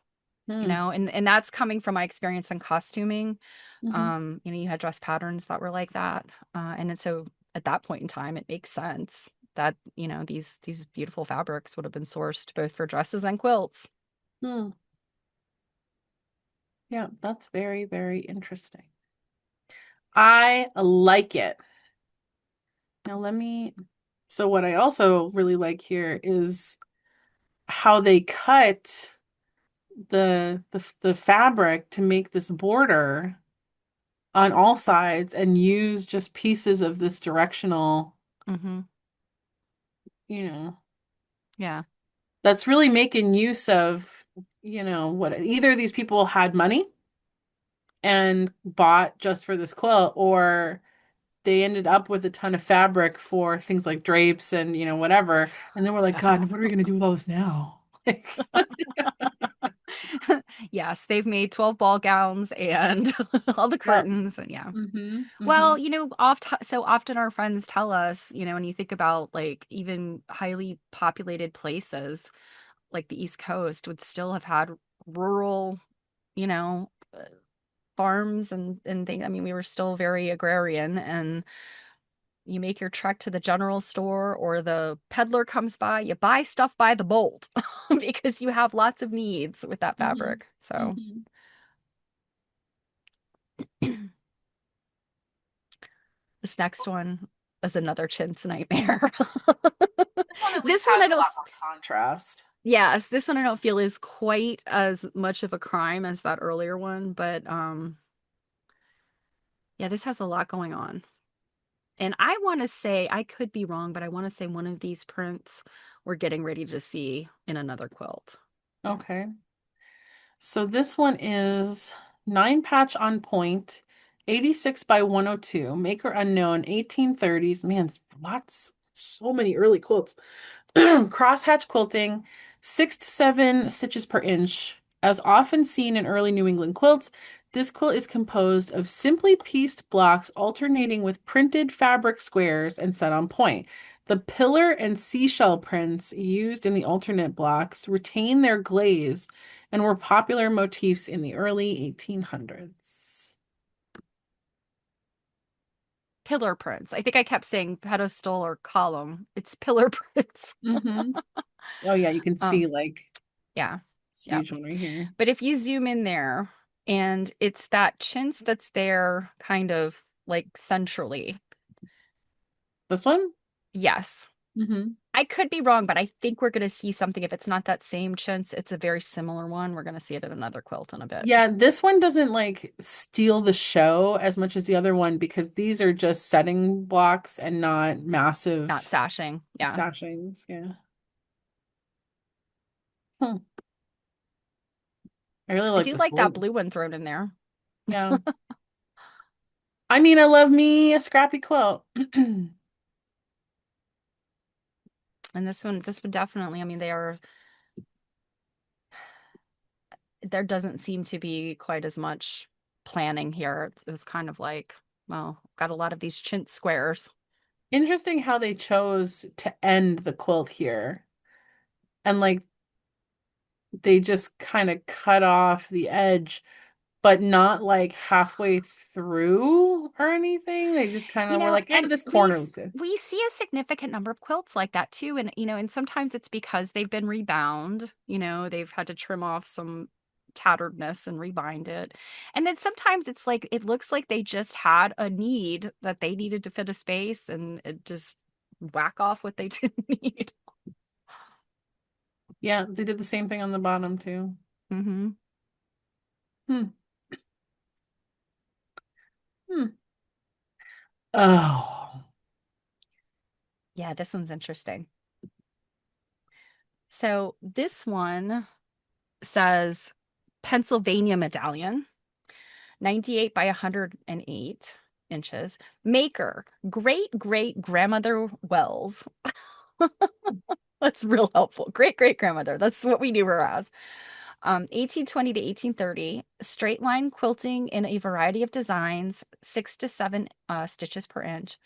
Hmm. and that's coming from my experience in costuming. Hmm. You had dress patterns that were like that, and then so at that point in time, it makes sense that these beautiful fabrics would have been sourced both for dresses and quilts. Hmm. Yeah, that's very, very interesting. I like it. Now so what I also really like here is how they cut the fabric to make this border on all sides and use just pieces of this directional, Hmm. you know, Yeah. that's really making use of, what either these people had money and bought just for this quilt, or they ended up with a ton of fabric for things like drapes and, whatever. And then we're like, God, Yes. what are we going to do with all this now? Yes, they've made 12 ball gowns and all the Yeah. curtains and yeah. Hmm. Hmm. Well, so often our friends tell us, when you think about like even highly populated places like the East Coast would still have had rural, you know, uh, farms and things. I mean, we were still very agrarian and you make your trek to the general store or the peddler comes by, you buy stuff by the bolt because you have lots of needs with that Hmm. fabric. So Hmm. this next one is another chintz nightmare. This one at least This one has I a don't, lot more contrast. yes, this one I don't feel is quite as much of a crime as that earlier one, but yeah, this has a lot going on. And I want to say, I could be wrong, but I want to say one of these prints we're getting ready to see in another quilt. Okay. So this one is 9 patch on point, 86 by 102, maker unknown, 1830s. Man, lots, so many early quilts. Crosshatch quilting, 6 to 7 stitches per inch. As often seen in early New England quilts, this quilt is composed of simply pieced blocks alternating with printed fabric squares and set on point. The pillar and seashell prints used in the alternate blocks retain their glaze and were popular motifs in the early 1800s. Pillar prints. I think I kept saying pedestal or column. It's pillar prints. Hmm. Oh yeah, you can see Um, like yeah. this Yep. huge one right here. But if you zoom in there and it's that chintz that's there kind of like centrally. This one? Yes. Hmm. I could be wrong, but I think we're going to see something. If it's not that same chintz, it's a very similar one. We're going to see it in another quilt in a bit. Yeah, this one doesn't like steal the show as much as the other one because these are just setting blocks and not Not massive sashing. Yeah. sashings. Yeah. Hmm. I really I like do this like that blue. blue one thrown in there. Yeah. I mean, I love me a scrappy quilt. And this would definitely, I mean, there doesn't seem to be quite as much planning here. It was kind of like, well, got a lot of these chintz squares. Interesting how they chose to end the quilt here. And like they just kind of cut off the edge, but not like halfway through or anything. They just kind of were like, And this corner looks good. we see a significant number of quilts like that too. And and sometimes it's because they've been rebound, they've had to trim off some tatteredness and rebind it. And then sometimes it's like it looks like they just had a need that they needed to fit a space and it just whack off what they didn't need. Yeah, they did the same thing on the bottom too. Hmm. Hmm. Hmm. Oh. Yeah, this one's interesting. So this one says Pennsylvania medallion, 98 by 108 inches. Maker, great great grandmother Wells. That's real helpful. Great great grandmother. That's what we knew her as. 1820 to 1830, straight line quilting in a variety of designs, 6 to 7 stitches per inch.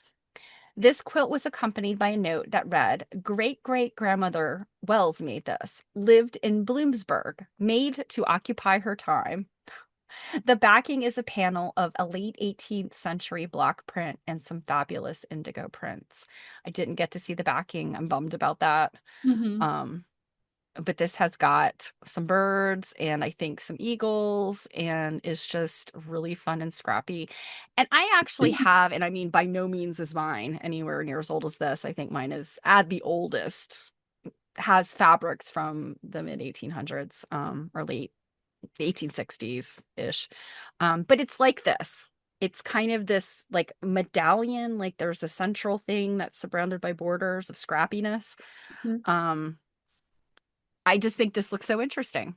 This quilt was accompanied by a note that read, Great great grandmother Wells made this, lived in Bloomsburg, made to occupy her time. The backing is a panel of a late 18th century block print and some fabulous indigo prints. I didn't get to see the backing. I'm bummed about that. Hmm. Um, but this has got some birds and I think some eagles and is just really fun and scrappy. And I actually have, and I mean, by no means is mine anywhere near as old as this. I think mine is at the oldest, has fabrics from the mid 1800s or late 1860s ish. But it's like this. It's kind of this like medallion, like there's a central thing that's surrounded by borders of scrappiness. Um, I just think this looks so interesting,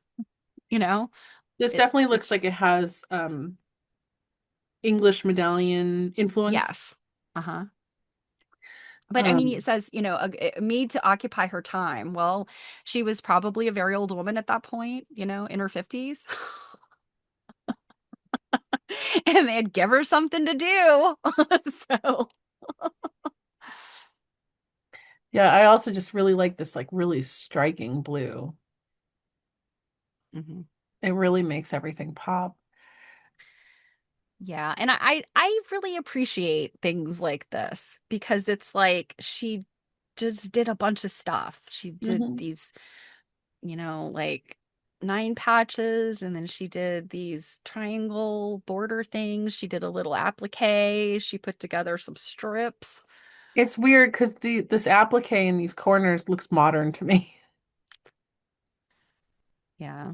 you know? This definitely looks It's like it has English medallion influence. yes. Uh-huh. But I mean, it Um, says, made to occupy her time. Well, she was probably a very old woman at that point, in her 50s. And they'd give her something to do. So, yeah, I also just really like this like really striking blue. mhm. It really makes everything pop. Yeah, and I really appreciate things like this because it's like she just did a bunch of stuff. She did Hmm. these, like 9 patches, and then she did these triangle border things. She did a little applique. She put together some strips. It's weird because the this applique in these corners looks modern to me. Yeah.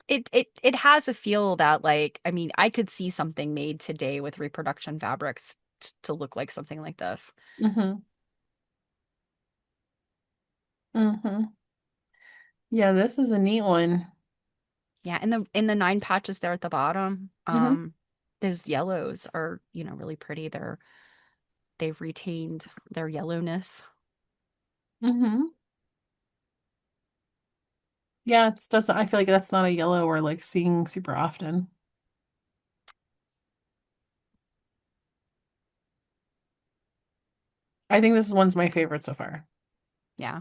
It has a feel that like, I mean, I could see something made today with reproduction fabrics to look like something like this. Hmm. Hmm. Yeah, this is a neat one. Yeah, in the 9 patches there at the bottom, Hmm. those yellows are, really pretty. They've retained their yellowness. Hmm. Yeah, it doesn't. I feel like that's not a yellow we're like seeing super often. I think this one's my favorite so far. Yeah.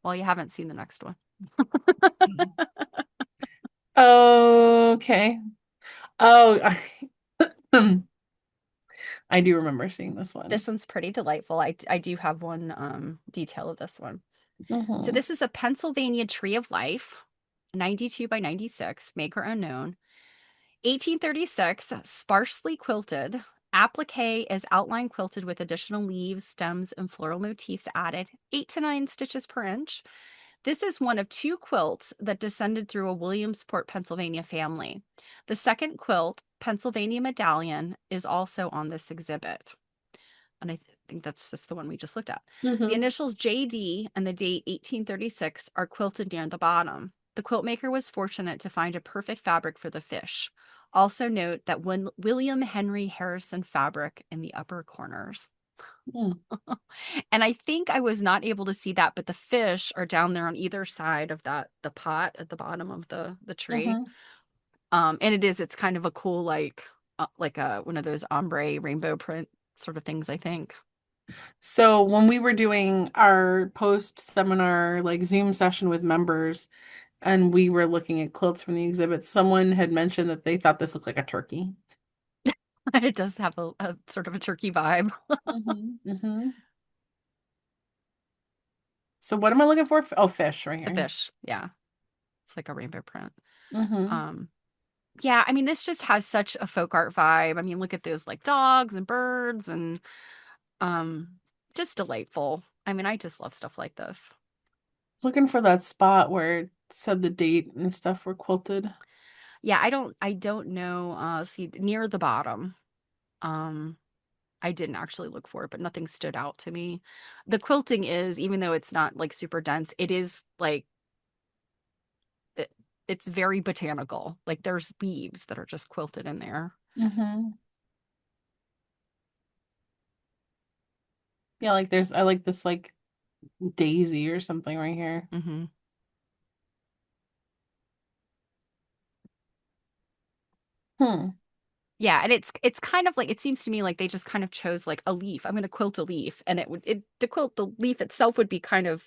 Well, you haven't seen the next one. Mhm. Okay. Oh, I do remember seeing this one. This one's pretty delightful. I do have one detail of this one. So Hmm. this is a Pennsylvania Tree of Life, 92 by 96, maker unknown. 1836, sparsely quilted. Applique is outline quilted with additional leaves, stems, and floral motifs added, 8 to 9 stitches per inch. This is one of 2 quilts that descended through a Williamsport, Pennsylvania family. The second quilt, Pennsylvania Medallion, is also on this exhibit. And I think that's just the one we just looked at. The Hmm. initials JD and the date 1836 are quilted near the bottom. The quilt maker was fortunate to find a perfect fabric for the fish. Also note that William Henry Harrison fabric in the upper corners. And I think I was not able to see that, but the fish are down there on either side of the pot at the bottom of the tree. Hmm. And it's kind of a cool like a one of those ombre rainbow print sort of things, I think. So when we were doing our post-seminar like Zoom session with members and we were looking at quilts from the exhibit, someone had mentioned that they thought this looked like a turkey. It does have a sort of a turkey vibe. Hmm. Hmm. So what am I looking for? Oh, fish right The here. fish, yeah. It's like a rainbow print. Hmm. Um, yeah, I mean, this just has such a folk art vibe. I mean, look at those like dogs and birds and um just delightful. I mean, I just love stuff like this. Was looking for that spot where it said the date and stuff were quilted. Yeah, I don't know. See, near the bottom. Um, I didn't actually look for it, but nothing stood out to me. The quilting is, even though it's not like super dense, it is like it, it's very botanical. Like there's leaves that are just quilted in there. Hmm. Yeah, like I like this like daisy or something right here. Hmm. Hmm. Yeah, and it's kind of like it seems to me like they just kind of chose like a leaf. I'm going to quilt a leaf, and the leaf itself would be kind of,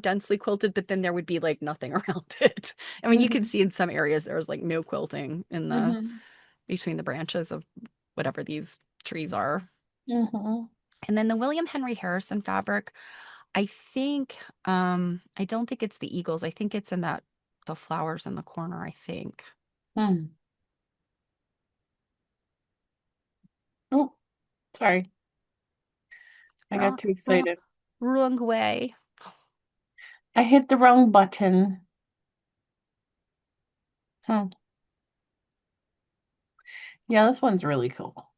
densely quilted, but then there would be like nothing around it. I mean, you can Hmm. see in some areas there was like no quilting in the Hmm. between the branches of whatever these trees are. Hmm. And then the William Henry Harrison fabric, I think I don't think it's the eagles. I think it's in that the flowers in the corner, I think. Hmm. Oh, sorry. I got Wrong, too wrong, excited. wrong way. I hit the wrong button. Hmm. Yeah, this one's really cool.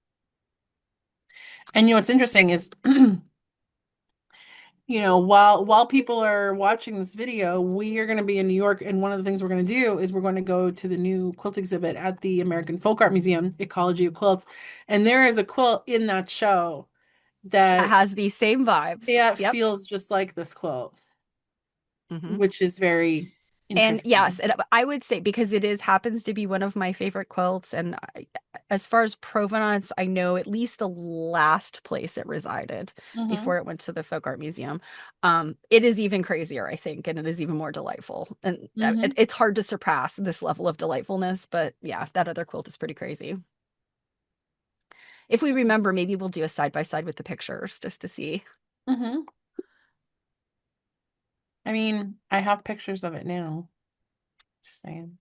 And what's interesting is while people are watching this video, we are going to be in New York, and one of the things we're going to do is we're going to go to the new quilt exhibit at the American Folk Art Museum, Ecology of Quilts, and there is a quilt in that show That that, has these same vibes. yeah, it Yep. feels just like this quilt, Hmm. which is very And yes, interesting. I would say because it is happens to be one of my favorite quilts, and as far as provenance, I know at least the last place it resided Hmm. before it went to the Folk Art Museum. It is even crazier, I think, and it is even more delightful. And Hmm. it's hard to surpass this level of delightfulness, but yeah, that other quilt is pretty crazy. If we remember, maybe we'll do a side by side with the pictures just to see. Hmm. I mean, I have pictures of it now. Just saying.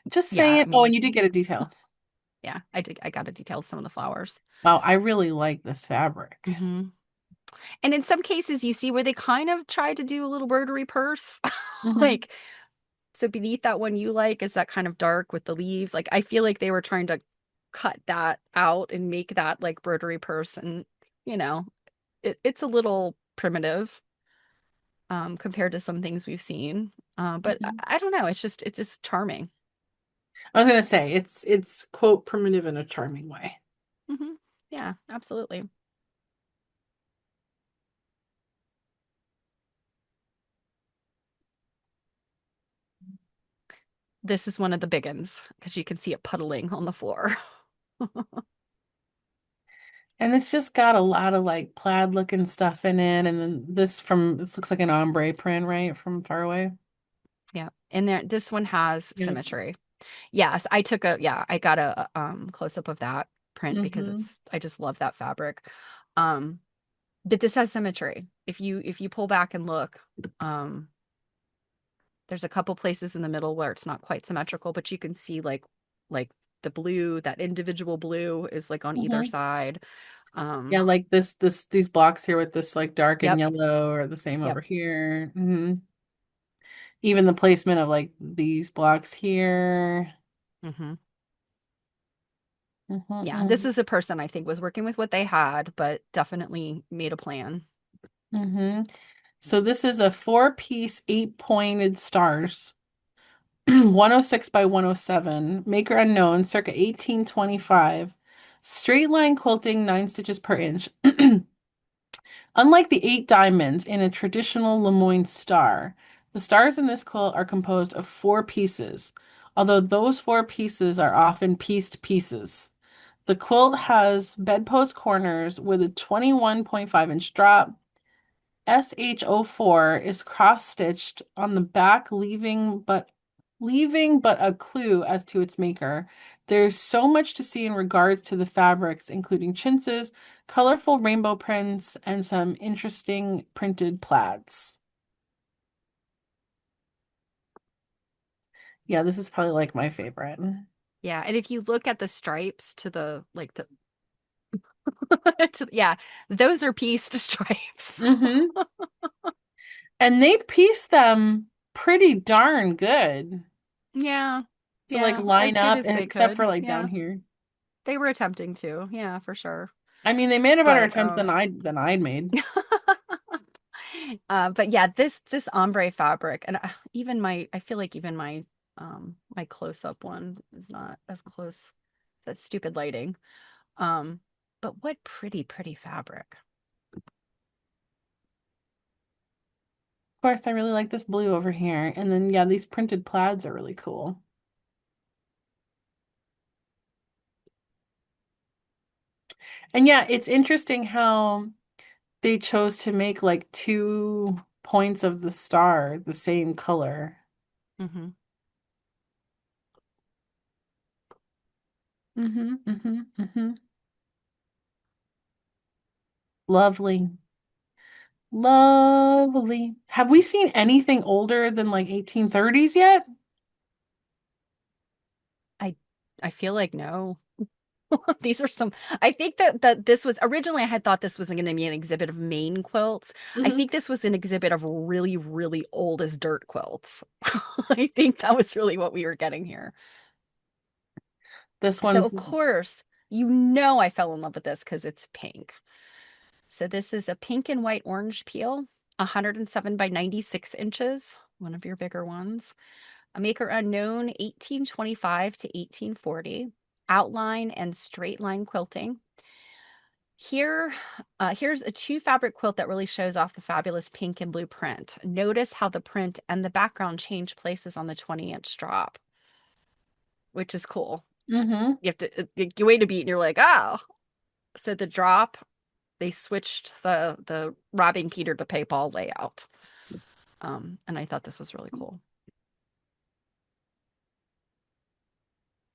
Just Yeah, saying. I Oh, mean, and you did get a detail. yeah, I did. I got to detail some of the flowers. Wow, I really like this fabric. Hmm. And in some cases, you see where they kind of try to do a little rotary purse. Hmm. Like, so beneath that one you like is that kind of dark with the leaves. Like, I feel like they were trying to cut that out and make that like broderie purse. And, you know, it's a little primitive compared to some things we've seen. But Hmm. I don't know. It's just charming. I was gonna say it's quote primitive in a charming way. Hmm. Yeah, absolutely. This is one of the big ones because you can see it puddling on the floor. And it's just got a lot of like plaid looking stuff in it. And then this looks like an ombre print, right? From far away. Yeah. And this one has Yeah. symmetry. Yes, I got a close up of that print because Mm-hmm. I just love that fabric. Um, but this has symmetry. If you pull back and look, um, there's a couple places in the middle where it's not quite symmetrical, but you can see like the blue, that individual blue is like on either Mm-hmm. side. Yeah, Um, like these blocks here with this like dark and yep, yellow are the same yep. over here. Hmm. Even the placement of like these blocks here. Hmm. Yeah, this Mm-hmm. is a person I think was working with what they had, but definitely made a plan. Mm-hmm. So this is a four-piece, eight-pointed stars. 106 by 107. Maker unknown, circa 1825. Straight line quilting, 9 stitches per inch. Unlike the 8 diamonds in a traditional Lemoyne star, the stars in this quilt are composed of 4 pieces, although those 4 pieces are often pieced pieces. The quilt has bedpost corners with a 21.5-inch drop. SH04 is cross-stitched on the back, leaving but a clue as to its maker. There's so much to see in regards to the fabrics, including chintzes, colorful rainbow prints, and some interesting printed plaids. Yeah, this is probably like my favorite. Yeah, and if you look at the stripes to the like the yeah, those are pieced stripes. Hmm. And they piece them pretty darn good. Yeah. to like Yeah, line as good up, as they except could. for like down Yeah, here. they were attempting to. Yeah, for sure. I mean, they made a better But attempt than I'd made. but yeah, this ombre fabric, and even I feel like even my close up one is not as close. That stupid lighting. Um, but what pretty fabric. Of course, I really like this blue over here. And then yeah, these printed plaids are really cool. And yeah, it's interesting how they chose to make like 2 points of the star the same color. Hmm. Lovely. Lovely. Have we seen anything older than like 1830s yet? I I feel like no. These are some. I think that this was originally I had thought this was going to be an exhibit of Maine quilts. I Hmm. think this was an exhibit of really old as dirt quilts. I think that was really what we were getting here. This So one's of course, you know I fell in love with this because it's pink. So this is a pink and white orange peel, 107 by 96 inches, one of your bigger ones. A maker unknown, 1825 to 1840. Outline and straight line quilting. Here, here's a two fabric quilt that really shows off the fabulous pink and blue print. Notice how the print and the background change places on the 20-inch drop, which is cool. hmm You have to you wait a beat and you're like, oh. So the drop, they switched the robbing Peter to pay Paul layout. And I thought this was really cool.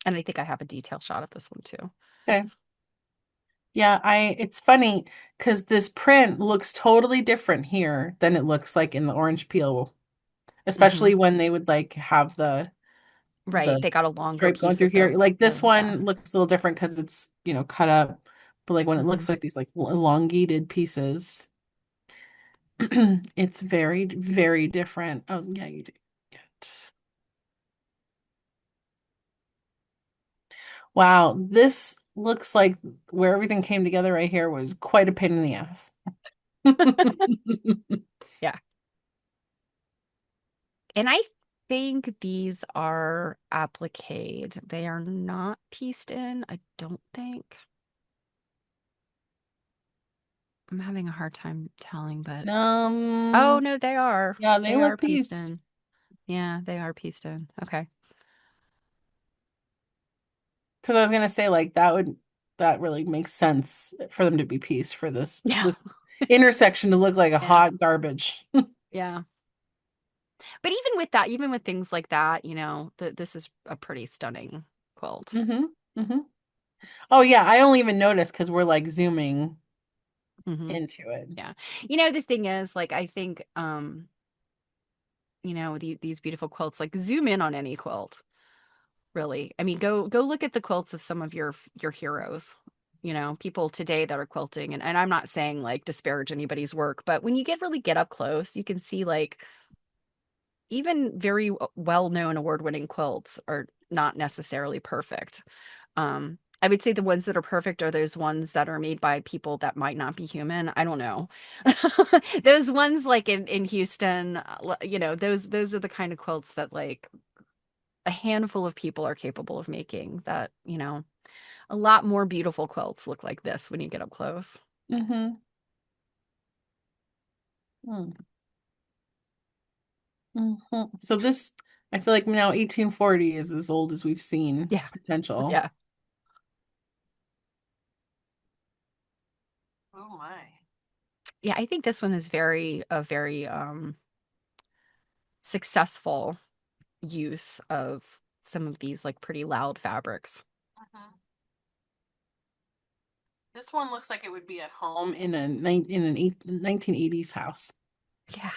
And I think I have a detail shot of this one too. Okay. Yeah, it's funny because this print looks totally different here than it looks like in the orange peel, Hmm. especially when they would like have Right. the They got a longer stripe going piece through of here. Like this yeah. one looks a little different because it's, cut up. But like when it Hmm. looks like these like elongated pieces, it's very, very different. Oh, yeah, you do. Get. Wow, this looks like where everything came together right here was quite a pain in the ass. Yeah. And I think these are appliqued. They are not pieced in, I don't think. I'm having a hard time telling, but oh Um, no, they are. yeah, they They are look pieced pieced. in. Yeah, they are pieced in. Okay. Because I was gonna say like that really makes sense for them to be pieced for this Yeah. this intersection to look like a Yeah. hot garbage. Yeah. But even with that, even with things like that, this is a pretty stunning quilt. Hmm. Hmm. Oh yeah, I only even noticed because we're like zooming Hmm. into it. Yeah. The thing is, like, I think, these beautiful quilts, like, zoom in on any quilt, really. I mean, go look at the quilts of some of your heroes. People today that are quilting, and I'm not saying like disparage anybody's work, but when you get up close, you can see like even very well-known award-winning quilts are not necessarily perfect. I would say the ones that are perfect are those ones that are made by people that might not be human. I don't know. Those ones like in Houston, those are the kind of quilts that like a handful of people are capable of making that, a lot more beautiful quilts look like this when you get up close. Hmm. So this, I feel like now 1840 is as old as we've seen Yeah. potential. Yeah. Oh my. Yeah, I think this one is a very successful use of some of these like pretty loud fabrics. Mhm. This one looks like it would be at home in an 1980s house. Yeah.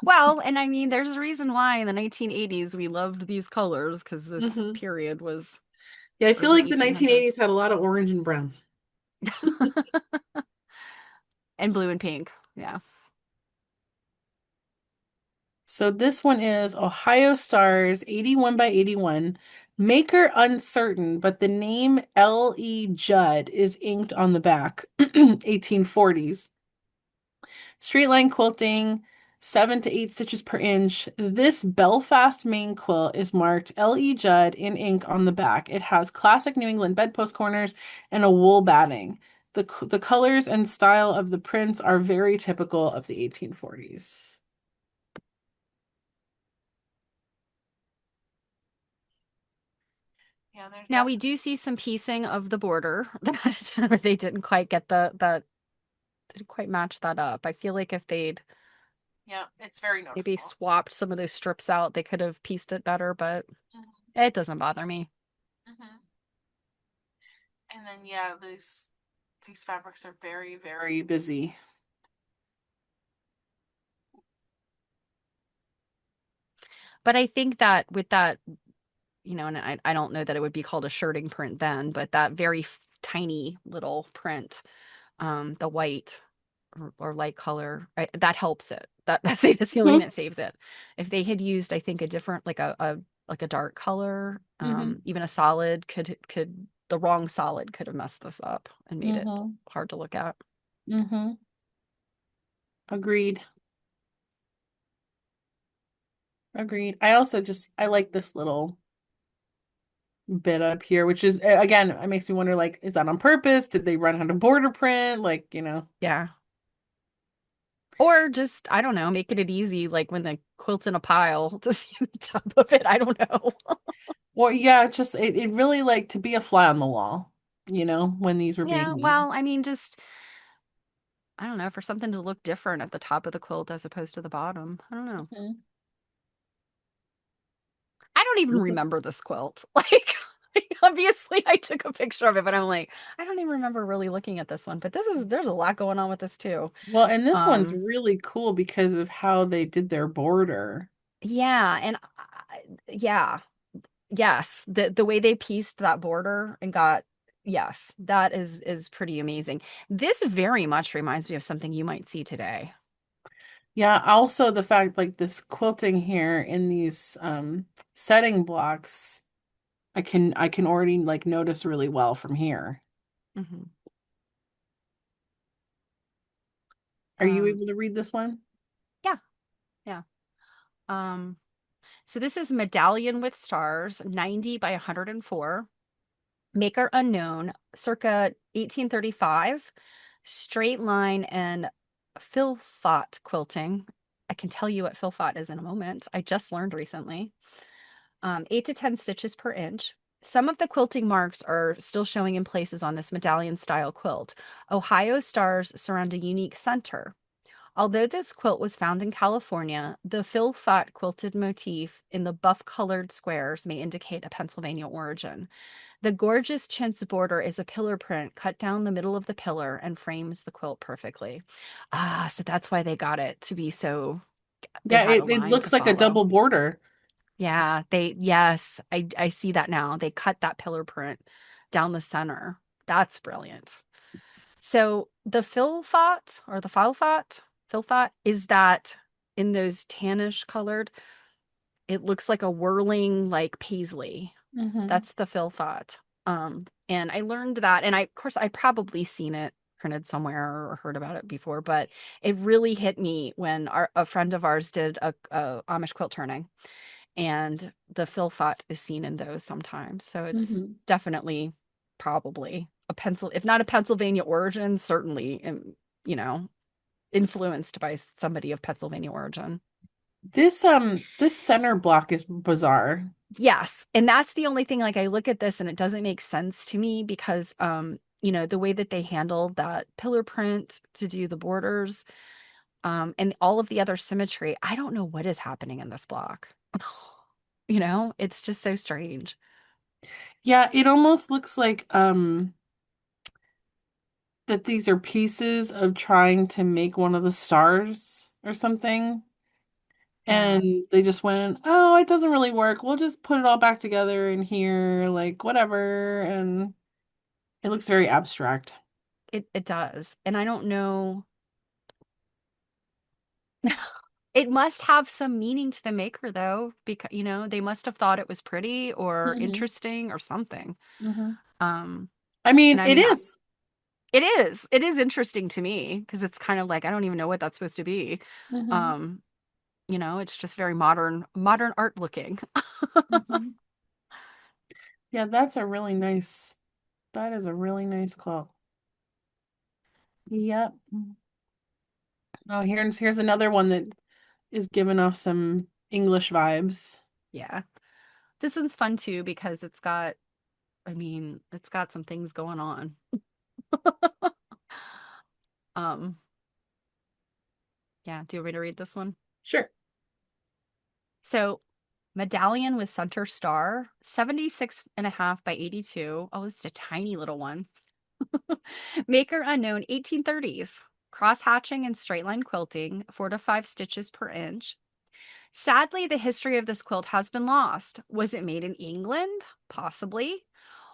Well, and I mean, there's a reason why in the 1980s we loved these colors because this Hmm. period was Yeah, I feel early like the 1800s. 1980s had a lot of orange and brown. And blue and pink. Yeah. So this one is Ohio Stars 81 by 81. Maker uncertain, but the name L.E. Judd is inked on the back. 1840s. Straight line quilting, 7 to 8 stitches per inch. This Belfast, Maine quilt is marked L.E. Judd in ink on the back. It has classic New England bedpost corners and a wool batting. The colors and style of the prints are very typical of the 1840s. Yeah, there's Now we do see some piecing of the border that where they didn't quite get the didn't quite match that up. I feel like if they'd yeah, it's very maybe noticeable. swapped some of those strips out, they could have pieced it better, but Mhm, it doesn't bother me. mhm. And then yeah, these fabrics are very, very busy. But I think that with that, and I don't know that it would be called a shirting print then, but that very tiny little print, the white or light color, that helps it. That's the only thing Mhm, that saves it. If they had used, I think, a different, like a dark color, mhm, even a solid could the wrong solid could have messed this up and made it mhm, hard to look at. mhm. Agreed. Agreed. I like this little bit up here, which is again, it makes me wonder like, is that on purpose? Did they run out of border print? Yeah. Or just, I don't know, making it easy, like when the quilt's in a pile to see the top of it. I don't know. Well, yeah, it's just it really like to be a fly on the wall, when these were Yeah, being made. well, I mean, just, I don't know, for something to look different at the top of the quilt as opposed to the bottom. I don't know. Mhm. I don't even This is- remember this quilt. Like, obviously, I took a picture of it, but I'm like, I don't even remember really looking at this one. But there's a lot going on with this too. Well, and this one's Um, really cool because of how they did their border. yeah, and yeah, yes, the way they pieced that border and got yes, that is pretty amazing. This very much reminds me of something you might see today. Yeah, also the fact like this quilting here in these setting blocks, I can already like notice really well from here. Hmm. Are you Um, able to read this one? yeah, yeah. Um, so this is Medallion with Stars, 90 by 104. Maker unknown, circa 1835, straight line and filfot quilting. I can tell you what filfot is in a moment. I just learned recently. 8 to 10 stitches per inch. Some of the quilting marks are still showing in places on this medallion style quilt. Ohio stars surround a unique center. Although this quilt was found in California, the filfot quilted motif in the buff colored squares may indicate a Pennsylvania origin. The gorgeous chintz border is a pillar print cut down the middle of the pillar and frames the quilt perfectly. Ah, so that's why they got it to be so, it Yeah, had a it line to looks like a follow. double border. Yeah, yes, I see that now. They cut that pillar print down the center. That's brilliant. So the filfot or the filfot is that in those tannish colored, it looks like a whirling like paisley. Hmm. That's the filfot. And I learned that, and of course I probably seen it printed somewhere or heard about it before, but it really hit me when a friend of ours did a Amish quilt turning, and the filfot is seen in those sometimes. So it's Hmm. definitely probably if not a Pennsylvania origin, certainly, you know, influenced by somebody of Pennsylvania origin. This center block is bizarre. Yes, and that's the only thing, like I look at this and it doesn't make sense to me because the way that they handled that pillar print to do the borders, and all of the other symmetry, I don't know what is happening in this block. It's just so strange. Yeah, it almost looks like that these are pieces of trying to make one of the stars or something. Yeah. And they just went, oh, it doesn't really work. We'll just put it all back together in here, like whatever. And it looks very abstract. It does. And I don't know. It must have some meaning to the maker though, because they must have thought it was pretty or Hmm. interesting or something. Hmm. Um, I and mean, I it mean, is. it is interesting to me because it's kind of like I don't even know what that's supposed to be. Hmm. Um, it's just very modern art looking. Hmm. Yeah, that is a really nice quilt. Yep. Oh, here's another one that is giving off some English vibes. Yeah. This one's fun too because I mean, it's got some things going on. Um, yeah, do you want me to read this one? Sure. So, medallion with center star, 76.5 by 82. Oh, this is a tiny little one. Maker unknown, 1830s. Cross hatching and straight line quilting, 4 to 5 stitches per inch. Sadly, the history of this quilt has been lost. Was it made in England? Possibly.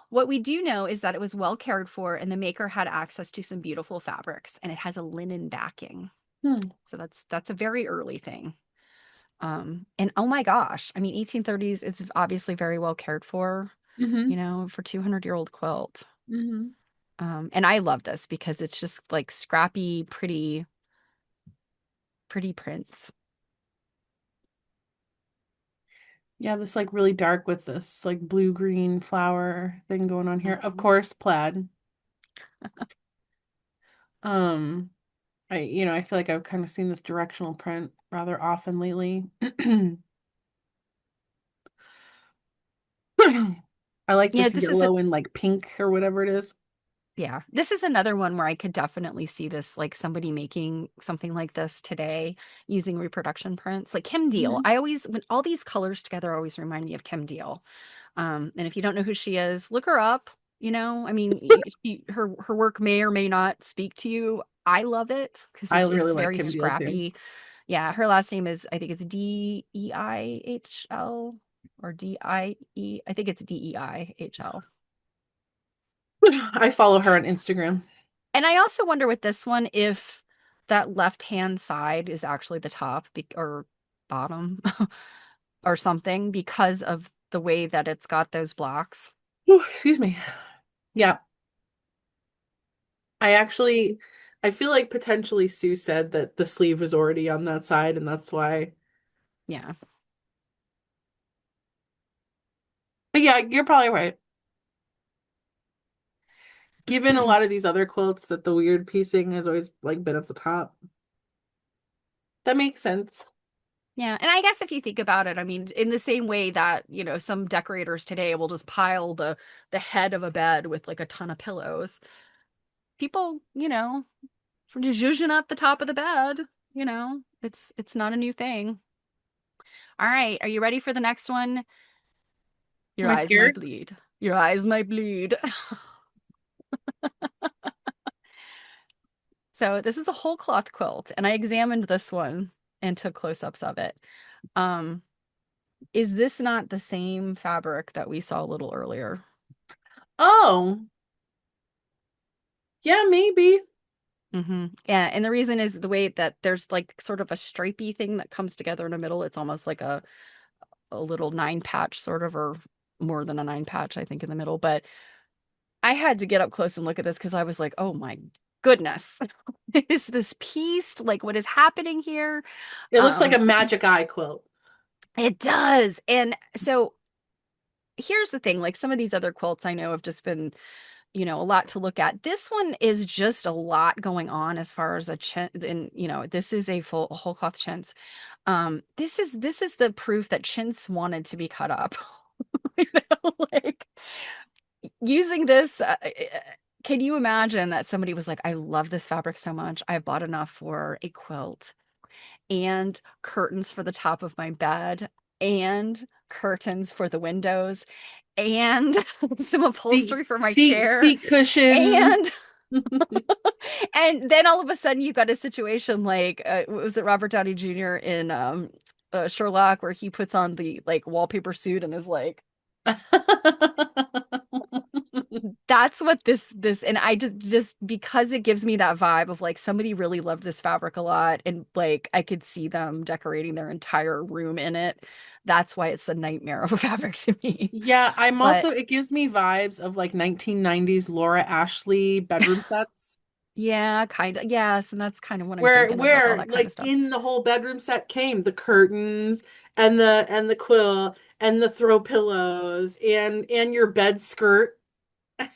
What we do know is that it was well cared for and the maker had access to some beautiful fabrics and it has a linen backing. Hmm. So that's a very early thing. And oh my gosh, I mean 1830s, it's obviously very well cared for, Hmm. for 200-year-old quilt. Hmm. And I love this because it's just like scrappy, pretty prints. Yeah, this like really dark with this like blue-green flower thing going on here. Of Mhm. course, plaid. Um, I feel like I've kind of seen this directional print rather often lately. I like this This is a yellow and like pink or whatever it is. Yeah, this is another one where I could definitely see this, like somebody making something like this today using reproduction prints, like Kim Deal. Mhm. I always, when all these colors together, always remind me of Kim Deal. And if you don't know who she is, look her up. I mean, her work may or may not speak to you. I love it because I really it's like very Kim Deal too. scrappy. Yeah, her last name is I think it's Deihl or Die. I think it's Deihl. I follow her on Instagram. And I also wonder with this one if that left-hand side is actually the top or bottom or something because of the way that it's got those blocks. Ooh, excuse me. Yeah, I feel like potentially Sue said that the sleeve was already on that side, and that's why. Yeah. But yeah, you're probably right. Given a lot of these other quilts that the weird piecing has always like been at the top. That makes sense. Yeah. And I guess if you think about it, I mean, in the same way that, some decorators today will just pile the head of a bed with like a ton of pillows. People, for just zhuzhing up the top of the bed, it's not a new thing. All right, are you ready for the next one? Your Am I eyes might scared? bleed. Your eyes might bleed. So this is a whole cloth quilt, and I examined this one and took close-ups of it. Um, is this not the same fabric that we saw a little earlier? Oh, yeah, maybe. Yeah, and the reason is the way that there's like sort of a stripy thing that comes together in the middle. It's almost like a little nine patch sort of, or more than a nine patch, I think, in the middle. But I had to get up close and look at this because I was like, oh my goodness, is this pieced? Like, what is happening here? It looks like a Um, magic eye quilt. it does. And so here's the thing, like some of these other quilts I know have just been, a lot to look at. This one is just a lot going on as far as a chintz, and this is a whole cloth chintz. This is the proof that chintz wanted to be cut up. Like using this, can you imagine that somebody was like, I love this fabric so much. I've bought enough for a quilt and curtains for the top of my bed and curtains for the windows and some Seat, upholstery for my seat, chair. seat And cushions. and then all of a sudden you got a situation like was it Robert Downey Jr. in Sherlock where he puts on the like wallpaper suit and is like that's what this and I just because it gives me that vibe of like somebody really loved this fabric a lot and like I could see them decorating their entire room in it. That's why it's a nightmare of a fabric to me. Yeah, I'm But also, it gives me vibes of like 1990s Laura Ashley bedroom sets. yeah, kind of. Yes, and that's kind of what I'm Where thinking of, like all where that kind of like stuff. in the whole bedroom set came the curtains and the quill and the throw pillows and your bed skirt.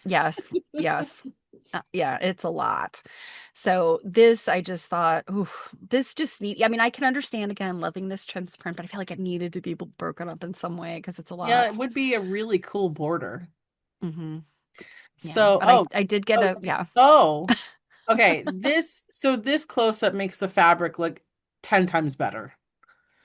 Yes, yes. Yeah, it's a lot. So this, I just thought, ooh, this just need. I mean, I can understand again loving this Chintz print, but I feel like it needed to be broken up in some way because it's a Yeah, it lot. would be a really cool border. Hmm. Yeah, So, but I did get oh, a yeah. oh, okay. This close up makes the fabric look 10 times better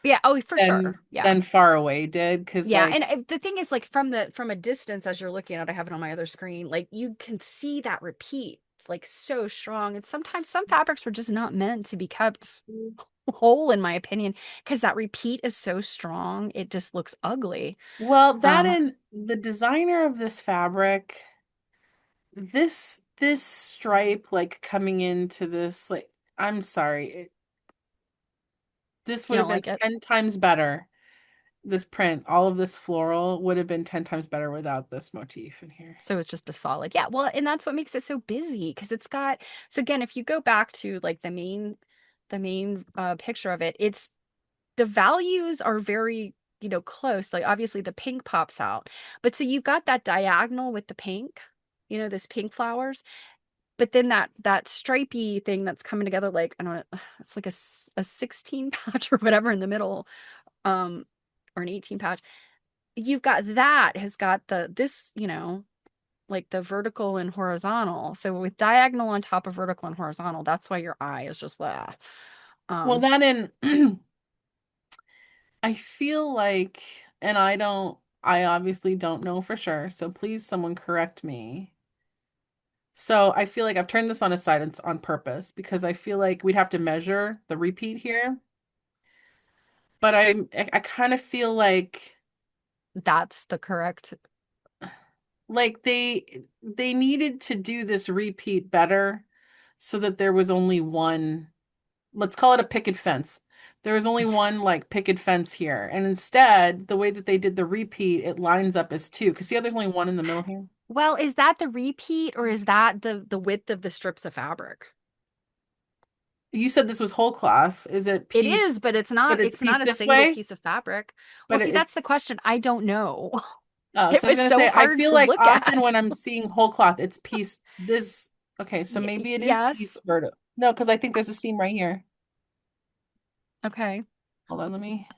Yeah, oh, for than sure. Yeah. than far away did. Because Yeah, like, and the thing is like from a distance as you're looking at it, I have it on my other screen, like you can see that repeat. It's like so strong. And sometimes some fabrics were just not meant to be kept whole, in my opinion, because that repeat is so strong, it just looks ugly. well, that Um, and the designer of this fabric, this stripe like coming into this, like, I'm sorry, this you would have don't been like it. 10 times better. This print, all of this floral would have been 10 times better without this motif in here. So it's just a solid. Yeah, well, and that's what makes it so busy because it's got so again, if you go back to like the main picture of it, it's the values are very, close. Like obviously the pink pops out. But so you've got that diagonal with the pink, this pink flowers, but then that stripy thing that's coming together like I don't know, it's like a 16 patch or whatever in the middle, um, or an 18 patch. You've got that has got this, like the vertical and horizontal. So with diagonal on top of vertical and horizontal, that's why your eye is just blah. Well, Um, that in I feel like, and I obviously don't know for sure, so please someone correct me. So I feel like I've turned this on its side on purpose because I feel like we'd have to measure the repeat here. But I kind of feel that's the correct. like they needed to do this repeat better so that there was only one, let's call it a picket fence. There was only one like picket fence here. And instead, the way that they did the repeat, it lines up as two. Because see how there's only one in the middle here? Well, is that the repeat or is that the width of the strips of fabric? You said this was whole cloth. Is it It is, pieced, but it's but not it's it's not pieced a this single way? piece of fabric. Well, But see, it, that's the question. I don't know. oh, It so I was was gonna so say, I hard feel to like look often at. when I'm seeing whole cloth, it's pieced this. Okay, so maybe it is Yes. pieced vertical. No, because I think there's a seam right here. Okay. Hold on, let me.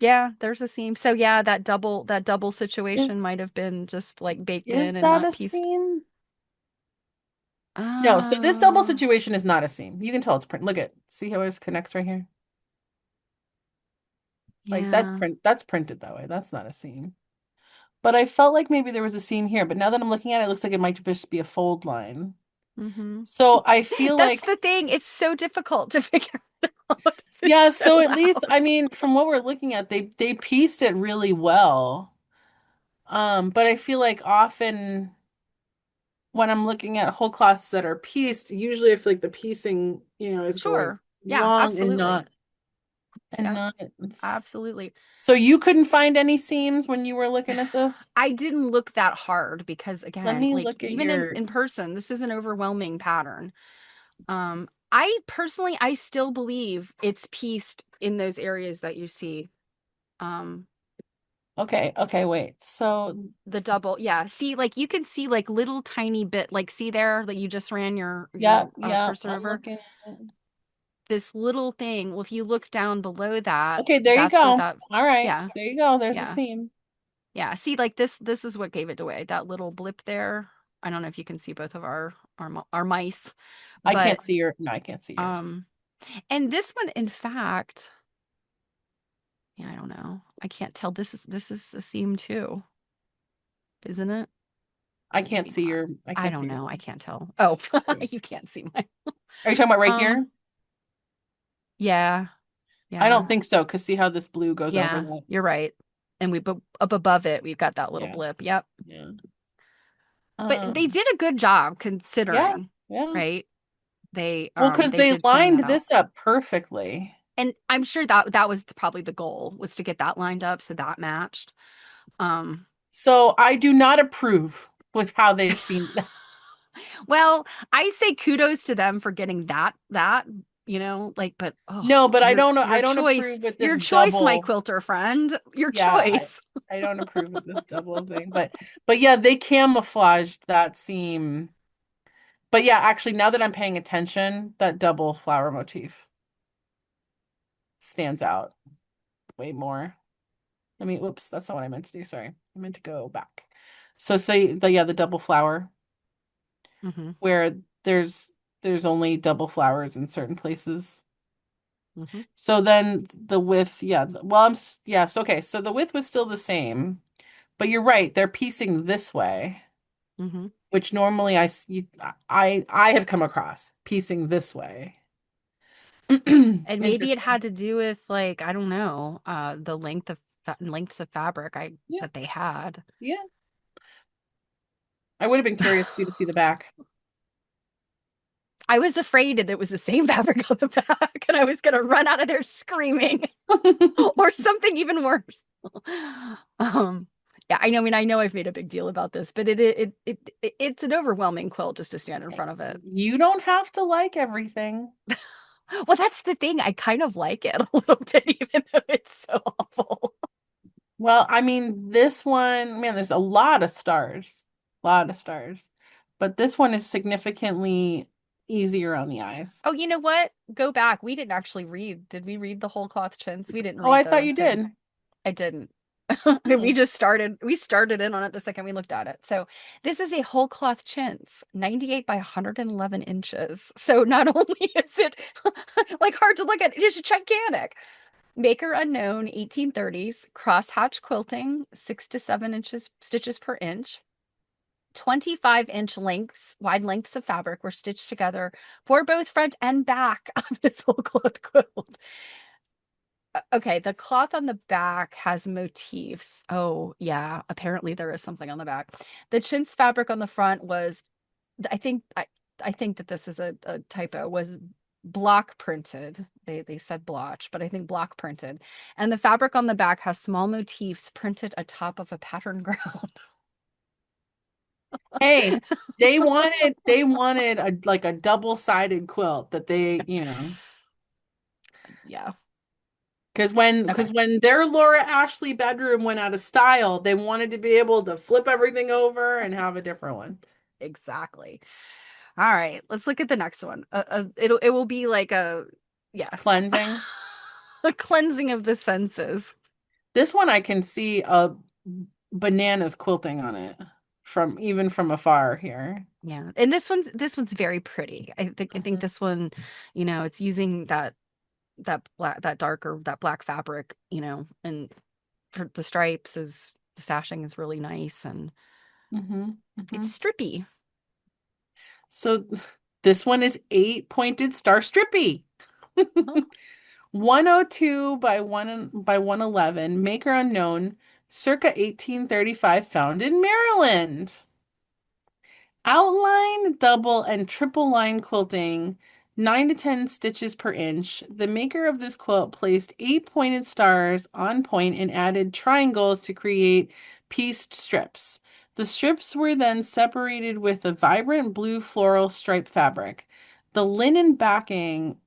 Yeah, there's a seam. So yeah, that double situation Is might have been just like baked in is and that not a pieced. seam? No, so this double Uh, situation is not a seam. You can tell it's print. Look at, see how it connects right here? Like yeah. that's printed that way. That's not a seam. But I felt like maybe there was a seam here, but now that I'm looking at it, it looks like it might just be a fold line. Hmm. So I feel That's like, the thing. It's so difficult to figure out. It's yeah, so so at least loud. I mean, from what we're looking at, they pieced it really well. But I feel like often when I'm looking at whole cloths that are pieced, usually I feel like the piecing, is going Sure. Yeah, long and absolutely. Yep, not. absolutely. So you couldn't find any seams when you were looking at this? I didn't look that hard because Let again, me like look at even in your, in person, this is an overwhelming pattern. I personally I still believe it's pieced in those areas that you see. Um, okay, okay, wait. So, the double, yeah. See, like you can see like little tiny bit, like see there that you just ran your yeah, your yeah, cursor I'm over looking. this little thing. Well, if you look down below that, Okay, there you that's what go. that, All right, yeah, there you go. There's a yeah, seam. yeah. See, like this is what gave it away. That little blip there. I don't know if you can see both of our mice, I can't but see your, no, I can't see yours. um, and this one, in fact, yeah, I don't know. I can't tell. This is a seam too, isn't it? Maybe not. I I can't don't see your know. I one. can't tell. Oh, Yeah. you can't see mine. Are you talking about right Um, here? yeah, I don't yeah, think so, because see how this blue goes over yeah. that. You're right. And up above it, we've got that little Yeah. blip. Yep. Yeah. But they Um, did a good job yeah. considering, Yeah. right? They Well, because they they did plan lined that out. this up perfectly. And I'm sure that that was probably the goal was to get that lined up so that matched. Um, So I do not approve with how they seem. well, I say kudos to them for getting that, you know, like, but oh, No, but I don't know. I don't choice, approve with your this choice, my double. quilter friend, your Yeah, choice. I don't approve of this double thing. But yeah, they camouflaged that seam. But yeah, actually, now that I'm paying attention, that double flower motif stands out way more. Whoops, that's not what I meant to do. Sorry. I meant to go back. So say the double flower Hmm. where there's only double flowers in certain places. Hmm. So then the width, yeah, well, yes, okay. So the width was still the same, but you're right. They're piecing this way, Hmm. which normally I have come across piecing this way. And maybe it Interesting. had to do with like, I don't know, the lengths of fabric Yeah, that they had. yeah. I would have been curious too to see the back. I was afraid that it was the same fabric on the back and I was gonna run out of there screaming or something even worse. Um, yeah, I know, I mean, I know I've made a big deal about this, but it's an overwhelming quilt just to stand in front of it. You don't have to like everything. Well, that's the thing. I kind of like it a little bit, even though it's so awful. Well, this one, man, there's a lot of stars. A lot of stars. But this one is significantly easier on the eyes. Oh, you know what? Go back. We didn't actually read. Did we read the whole cloth chintz? We didn't Oh, read I thought the you thing. did. I didn't. Hmm. We started in on it the second we looked at it. So this is a whole cloth chintz, 98 by 111 inches. So not only is it like hard to look at, it is gigantic. Maker unknown, 1830s, crosshatch quilting, 6 to 7 inches stitches per inch. 25-inch lengths, wide lengths of fabric were stitched together for both front and back of this whole cloth quilt. Okay, the cloth on the back has motifs. Oh, yeah, apparently there is something on the back. The chintz fabric on the front was, I think, I think that this is a typo, was block printed. They said blotch, but I think block printed. And the fabric on the back has small motifs printed atop of a pattern ground. Hey, they wanted a like a double-sided quilt that they. Yeah. Because Okay. when their Laura Ashley bedroom went out of style, they wanted to be able to flip everything over and have a different one. Exactly. All right, let's look at the next one. It will be like a yes, Cleansing. a cleansing of the senses. This one I can see a bananas quilting on it from even from afar here. Yeah, and this one's very pretty. I think Mhm. this one, you know, it's using that black fabric, you know, and for the stripes is the sashing is really nice and Hmm. it's Hmm. strippy. So this one is 8 pointed star strippy. Oh, 102 by 111, maker unknown, circa 1835, found in Maryland. Outline, double, and triple line quilting, 9 to 10 stitches per inch. The maker of this quilt placed 8 pointed stars on point and added triangles to create pieced strips. The strips were then separated with a vibrant blue floral stripe fabric. The linen backing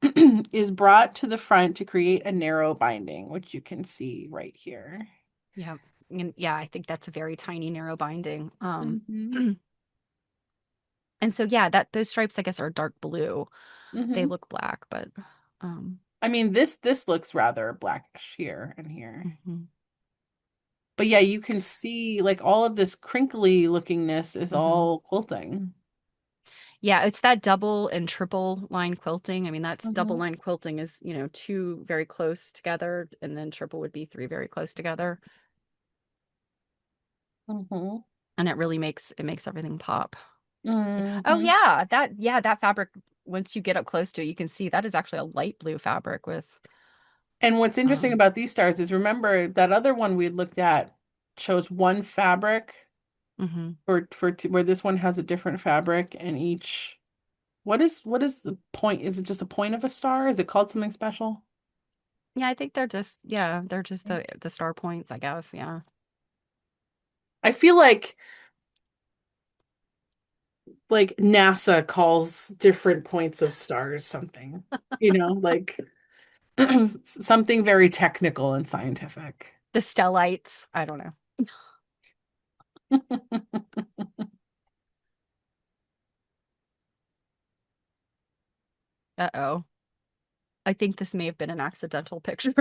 is brought to the front to create a narrow binding, which you can see right here. yeah. And yeah, I think that's a very tiny narrow binding. Hmm. And so yeah, that those stripes I guess are dark blue. They Hmm. look black, but um this looks rather blackish here and here. mhm, But yeah, you can see like all of this crinkly lookingness is mhm. all quilting. Yeah, it's that double and triple line quilting. I mean, that's double Hmm. line quilting is, you know, two very close together, and then triple would be three very close together. Hmm. And it makes everything pop. Oh Hmm. yeah, that fabric, once you get up close to it, you can see that is actually a light blue fabric with And what's interesting Um, about these stars is remember that other one we looked at chose one fabric mhm. for two, where this one has a different fabric and each what is the point? Is it just a point of a star? Is it called something special? Yeah, I think they're just the star points, I guess. Yeah. I feel like NASA calls different points of stars something, like something very technical and scientific. The stellites, I don't know. Uh-oh. I think this may have been an accidental picture.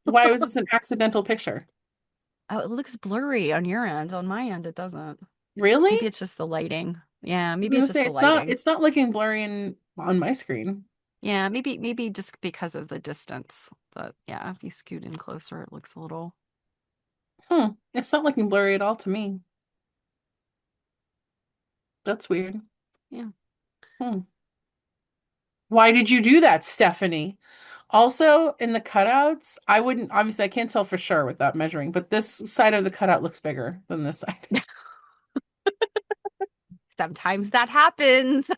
Why was this an accidental picture? Oh, it looks blurry on your end. On my end, it doesn't. Really? Maybe it's just the lighting. Yeah, I was maybe gonna it's say just the it's not lighting. it's not looking blurry on my screen. Yeah, maybe just because of the distance. But yeah, if you scoot in closer, it looks a little. It's not looking blurry at all to me. That's weird. Yeah. Hmm. Why did you do that, Stephanie? Also, in the cutouts, I wouldn't, obviously, I can't tell for sure without measuring, but this side of the cutout looks bigger than this side. Sometimes that happens.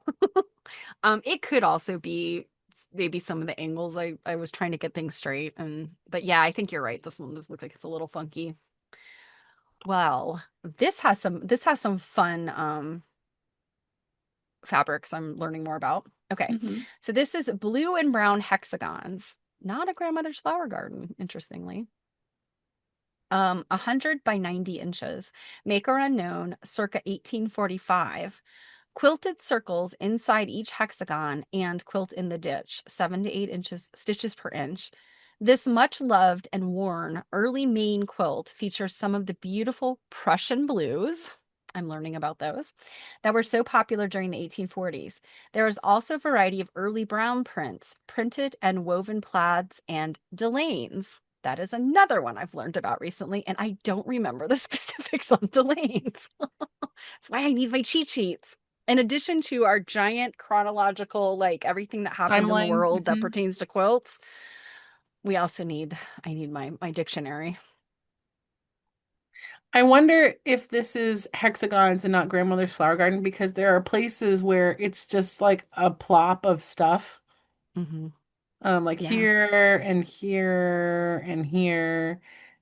It could also be maybe some of the angles I was trying to get things straight and but yeah, I think you're right. This one does look like it's a little funky. Well, this has some fun fabrics I'm learning more about. Okay. Hmm. So this is blue and brown hexagons. Not a grandmother's flower garden, interestingly. 100 by 90 inches. Maker unknown, circa 1845. Quilted circles inside each hexagon and quilt in the ditch, 7 to 8 inches stitches per inch. This much loved and worn early Maine quilt features some of the beautiful Prussian blues. I'm learning about those that were so popular during the 1840s. There is also a variety of early brown prints, printed and woven plaids, and delaines. That is another one I've learned about recently, and I don't remember the specifics on delaines. That's why I need my cheat sheets. In addition to our giant chronological, like everything that happened in the Timeline. world that Hmm. pertains to quilts, we also need I need my dictionary. I wonder if this is hexagons and not grandmother's flower garden because there are places where it's just like a plop of stuff. Hmm. Like Yeah. here and here and here.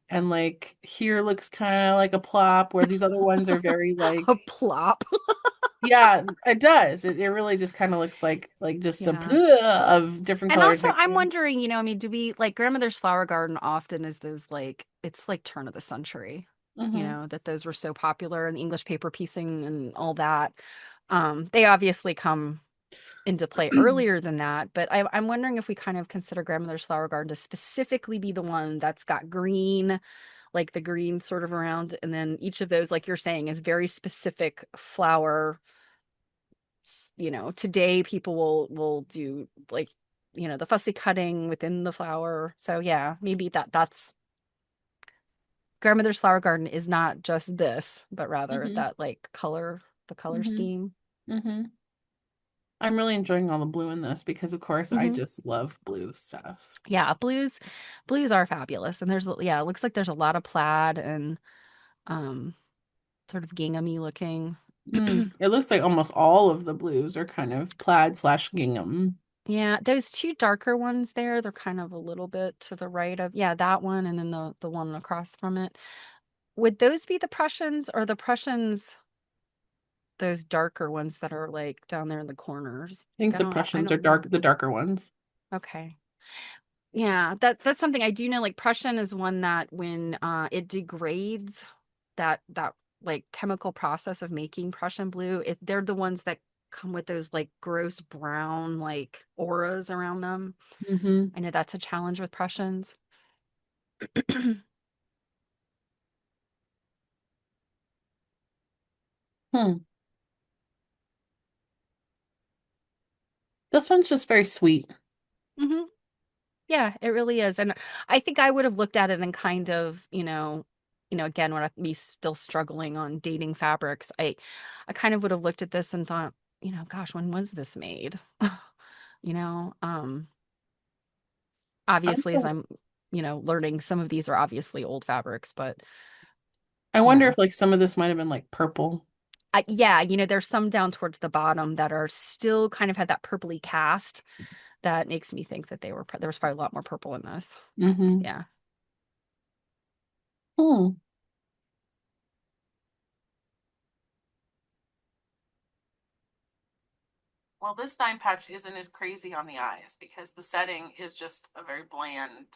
And like here looks kind of like a plop where these other ones are very A like, plop. yeah, it does. It really just kind of looks like just a Yeah. bleh of different And colored also I'm hexagons. wondering, I mean, do we like grandmother's flower garden often is those like it's like turn of the century, Hmm. that those were so popular and English paper piecing and all that. They obviously come into play earlier than that, but I'm wondering if we kind of consider grandmother's flower garden to specifically be the one that's got green, like the green sort of around, and then each of those, like you're saying, is very specific flower. Today people will do like, the fussy cutting within the flower. So yeah, maybe that's grandmother's flower garden is not just this, but rather Hmm. that like the color Hmm. scheme. Hmm. I'm really enjoying all the blue in this because, of course, I Hmm. just love blue stuff. Yeah, blues are fabulous. And yeah, it looks like there's a lot of plaid and um sort of ginghamy looking. It looks like almost all of the blues are kind of plaid slash gingham. Yeah, those two darker ones there, they're kind of a little bit to the right of, yeah, that one and then the one across from it. Would those be the Prussians or the Prussians those darker ones that are like down there in the corners? I think I the don't I Prussians are don't know. the darker ones. Okay. Yeah, that's something I do know. Like Prussian is one that when it degrades, that like chemical process of making Prussian blue, they're the ones that come with those like gross brown like auras around them. Hmm. I know that's a challenge with Prussians. Hmm. This one's just very sweet. Hmm. Yeah, it really is. And I think I would have looked at it and kind of, again, when me still struggling on dating fabrics, I kind of would have looked at this and thought, gosh, when was this made? You know, um, Obviously, as I'm, learning, some of these are obviously old fabrics, but I wonder yeah. if like some of this might have been like purple. Yeah, there's some down towards the bottom that are still kind of had that purpley cast that makes me think that there was probably a lot more purple in this. Mm-hmm. Yeah. Hmm. Well, this 9 patch isn't as crazy on the eyes because the setting is just a very bland.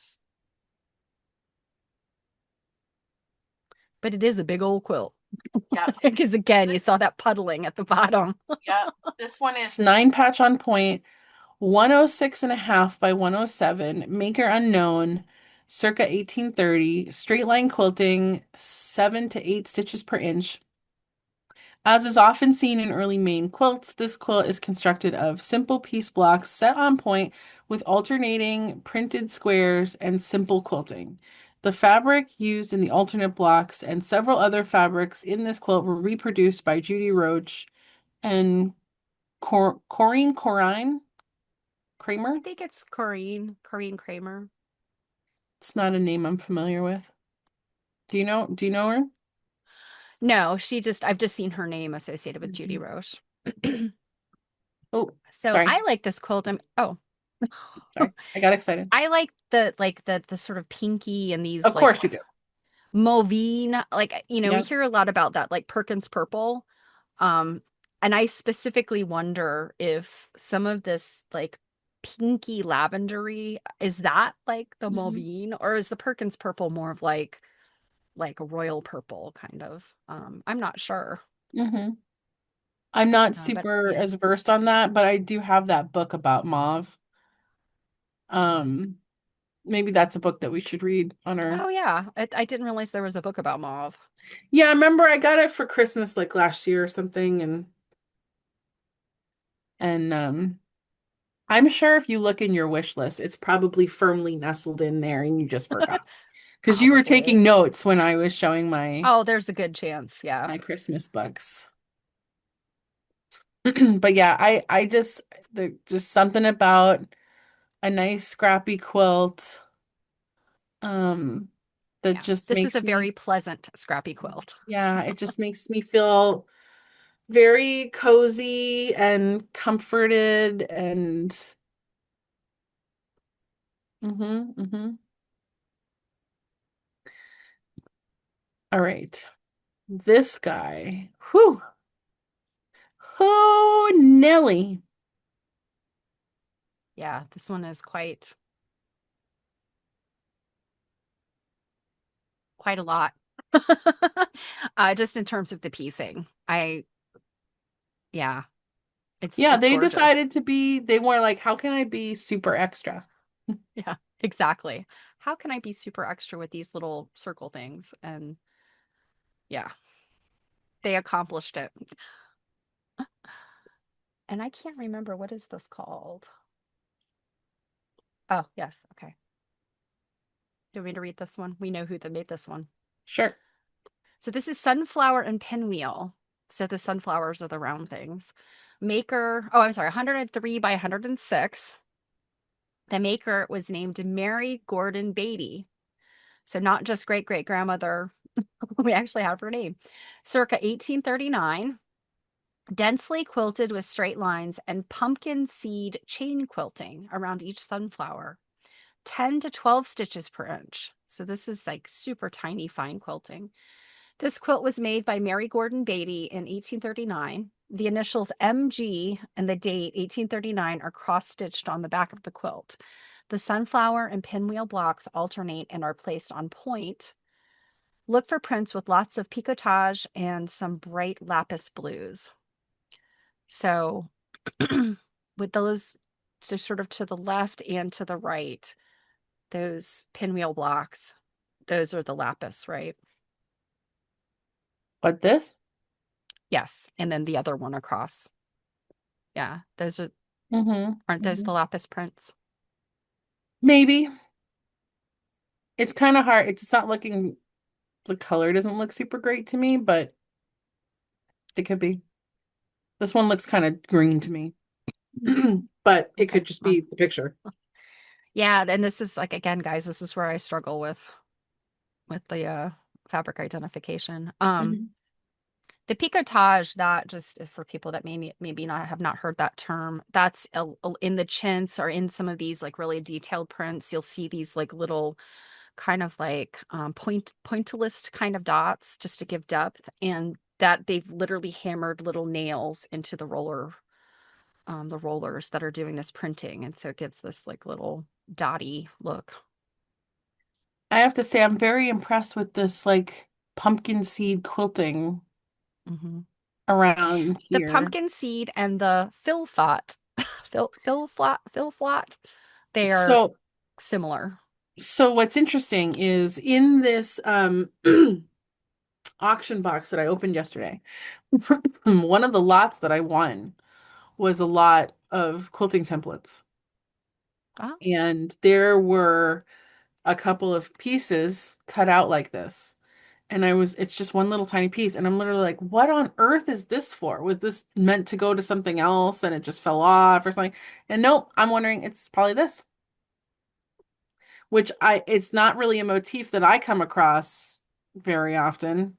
But it is a big old quilt. Yeah, it Because is. again, you saw that puddling at the bottom. Yeah, this one is 9 patch on point, 106.5 by 107, maker unknown, circa 1830, straight line quilting, 7 to 8 stitches per inch. As is often seen in early Maine quilts, this quilt is constructed of simple piece blocks set on point with alternating printed squares and simple quilting. The fabric used in the alternate blocks and several other fabrics in this quilt were reproduced by Judy Roach and Corrine I Kramer. think it's Corinne Kramer. It's not a name I'm familiar with. Do you know her? No, I've just seen her name associated with Judy Mhm. Roche. Oh, So sorry. I like this quilt. Sorry. I got excited. I like the sort of pinky and these Of like course you do. mauvine, like, we Yeah. hear a lot about that, like Perkins purple. Um, and I specifically wonder if some of this like pinky lavendery is that like the hmm mauvine, or is the Perkins purple more of like a royal purple kind of? I'm not sure. hmm I'm not But super yeah. as versed on that, but I do have that book about mauve. Um, Maybe that's a book that we should read on our. Oh yeah, I didn't realize there was a book about mauve. Yeah, I remember I got it for Christmas like last year or something, and I'm sure if you look in your wish list, it's probably firmly nestled in there and you just forgot. Because you were Probably. taking notes when I was showing Oh, there's a good chance. Yeah. my Christmas books. But yeah, I just there's just something about a nice scrappy quilt um that Yeah. just This is a makes me very pleasant scrappy quilt. yeah, it just makes me feel very cozy and comforted and mm-hmm. All right. This guy. Whew. Oh, Nelly. Yeah, this one is quite a lot. Just in terms of the piecing. Yeah, Yeah, it's they gorgeous. decided to be, they were like, how can I be super extra? Yeah, exactly. How can I be super extra with these little circle things? And yeah, they accomplished it. And I can't remember, what is this called? Oh, yes. Okay. Do you want me to read this one? We know who made this one. Sure. So this is sunflower and pinwheel. So the sunflowers are the round things. Maker, oh, I'm sorry, 103 by 106. The maker was named Mary Gordon Beatty. So not just great great grandmother, we actually have her name. Circa 1839, densely quilted with straight lines and pumpkin seed chain quilting around each sunflower, 10 to 12 stitches per inch. So this is like super tiny fine quilting. This quilt was made by Mary Gordon Beatty in 1839. The initials MG and the date 1839 are cross-stitched on the back of the quilt. The sunflower and pinwheel blocks alternate and are placed on point. Look for prints with lots of picotage and some bright lapis blues. So with those, so sort of to the left and to the right, those pinwheel blocks, those are the lapis, right? But this? Yes. And then the other one across. Yeah. Mm-hmm. Aren't those the lapis prints? Maybe. It's kind of hard. It's not looking, the color doesn't look super great to me, but it could be. This one looks kind of green to me, but it Okay. could just Well, be the picture. Yeah, and this is like again, guys, this is where I struggle with the fabric identification. Mhm. The picotage, that just for people that maybe not have not heard that term, that's in the chintz or in some of these like really detailed prints, you'll see these like little kind of like pointillist kind of dots just to give depth, and that they've literally hammered little nails into the rollers that are doing this printing, and so it gives this like little dotty look. I have to say, I'm very impressed with this like pumpkin seed quilting Hmm. around The here. pumpkin seed and the filfot, filflot, they are So, similar. so what's interesting is in this auction box that I opened yesterday, one of the lots that I won was a lot of quilting templates. Oh, And there were a couple of pieces cut out like this. And it's just one little tiny piece. And I'm literally like, what on earth is this for? Was this meant to go to something else and it just fell off or something? And nope, I'm wondering it's probably this, it's not really a motif that I come across very often.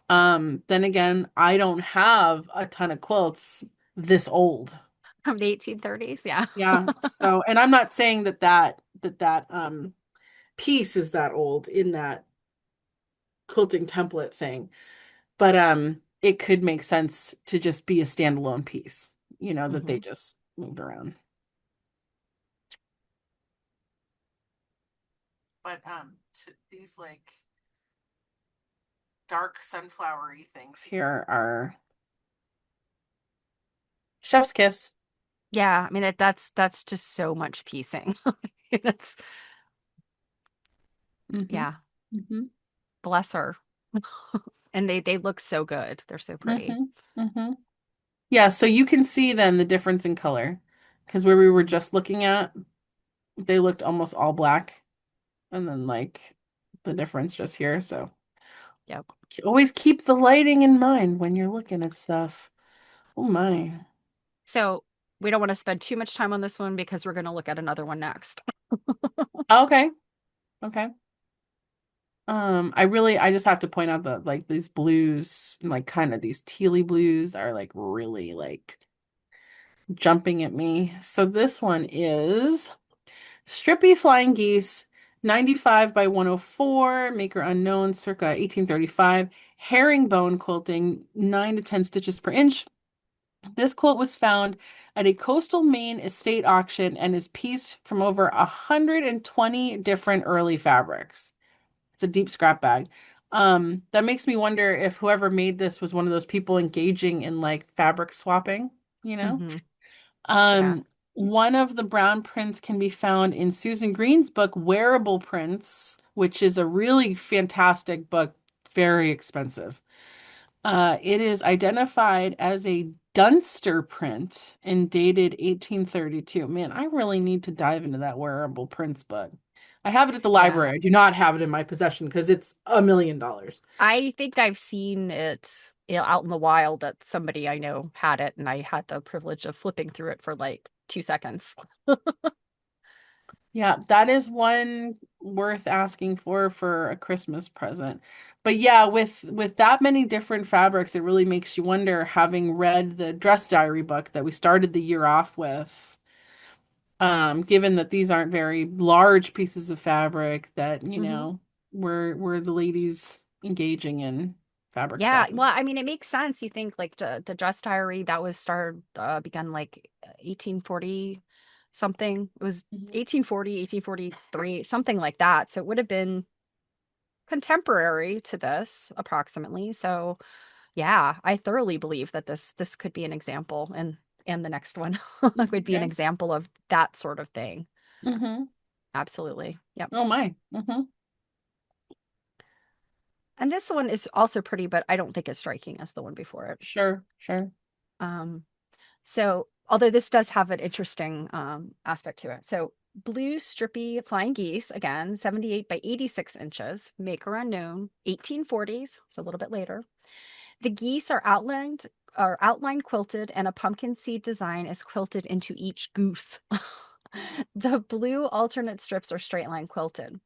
Then again, I don't have a ton of quilts this old. from the 1830s. Yeah. Yeah. So, and I'm not saying that piece is that old in that quilting template thing. But it could make sense to just be a standalone piece, that they Hmm. just moved around. But these like dark sunflowery things here are chef's kiss. Yeah. I mean, that's just so much piecing. That's, Mm-hmm. yeah. Mm-hmm. Bless her. And they look so good. They're so pretty. Mm-hmm. Mm-hmm. Yeah, so you can see then the difference in color. Because where we were just looking at, they looked almost all black. And then like the difference just here. So Yep. always keep the lighting in mind when you're looking at stuff. Oh my. So we don't want to spend too much time on this one because we're going to look at another one next. Okay. Okay. I just have to point out that like these blues, like kind of these tealy blues are like really like jumping at me. So this one is Strippy Flying Geese, 95 by 104, maker unknown, circa 1835, herringbone quilting, 9 to 10 stitches per inch. This quilt was found at a coastal Maine estate auction and is pieced from over 120 different early fabrics. It's a deep scrap bag. That makes me wonder if whoever made this was one of those people engaging in like fabric swapping, you know? Hmm. Yeah. Um, one of the brown prints can be found in Susan Green's book, Wearable Prints, which is a really fantastic book, very expensive. It is identified as a Dunster print and dated 1832. Man, I really need to dive into that wearable prints book. I have it at the Yeah. library. I do not have it in my possession because it's $1 million. I think I've seen it, out in the wild that somebody I know had it, and I had the privilege of flipping through it for like 2 seconds. Yeah, that is one worth asking for a Christmas present. But yeah, with that many different fabrics, it really makes you wonder, having read the dress diary book that we started the year off with, given that these aren't very large pieces of fabric that, Hmm. were the ladies engaging in fabric Yeah, swapping. well, I mean, it makes sense. You think like the dress diary that was begun like 1840 something. It was Mhm. 1840, 1843, something like that. So it would have been contemporary to this approximately. So yeah, I thoroughly believe that this could be an example, and the next one would be an Okay. example of that sort of thing. Hmm. Absolutely. Yep. Oh my. And this one is also pretty, but I don't think as striking as the one before it. Sure, sure. Um, so although this does have an interesting aspect to it. So blue strippy flying geese, again, 78 by 86 inches, maker unknown, 1840s, so a little bit later. The geese are outline quilted, and a pumpkin seed design is quilted into each goose. The blue alternate strips are straight line quilted.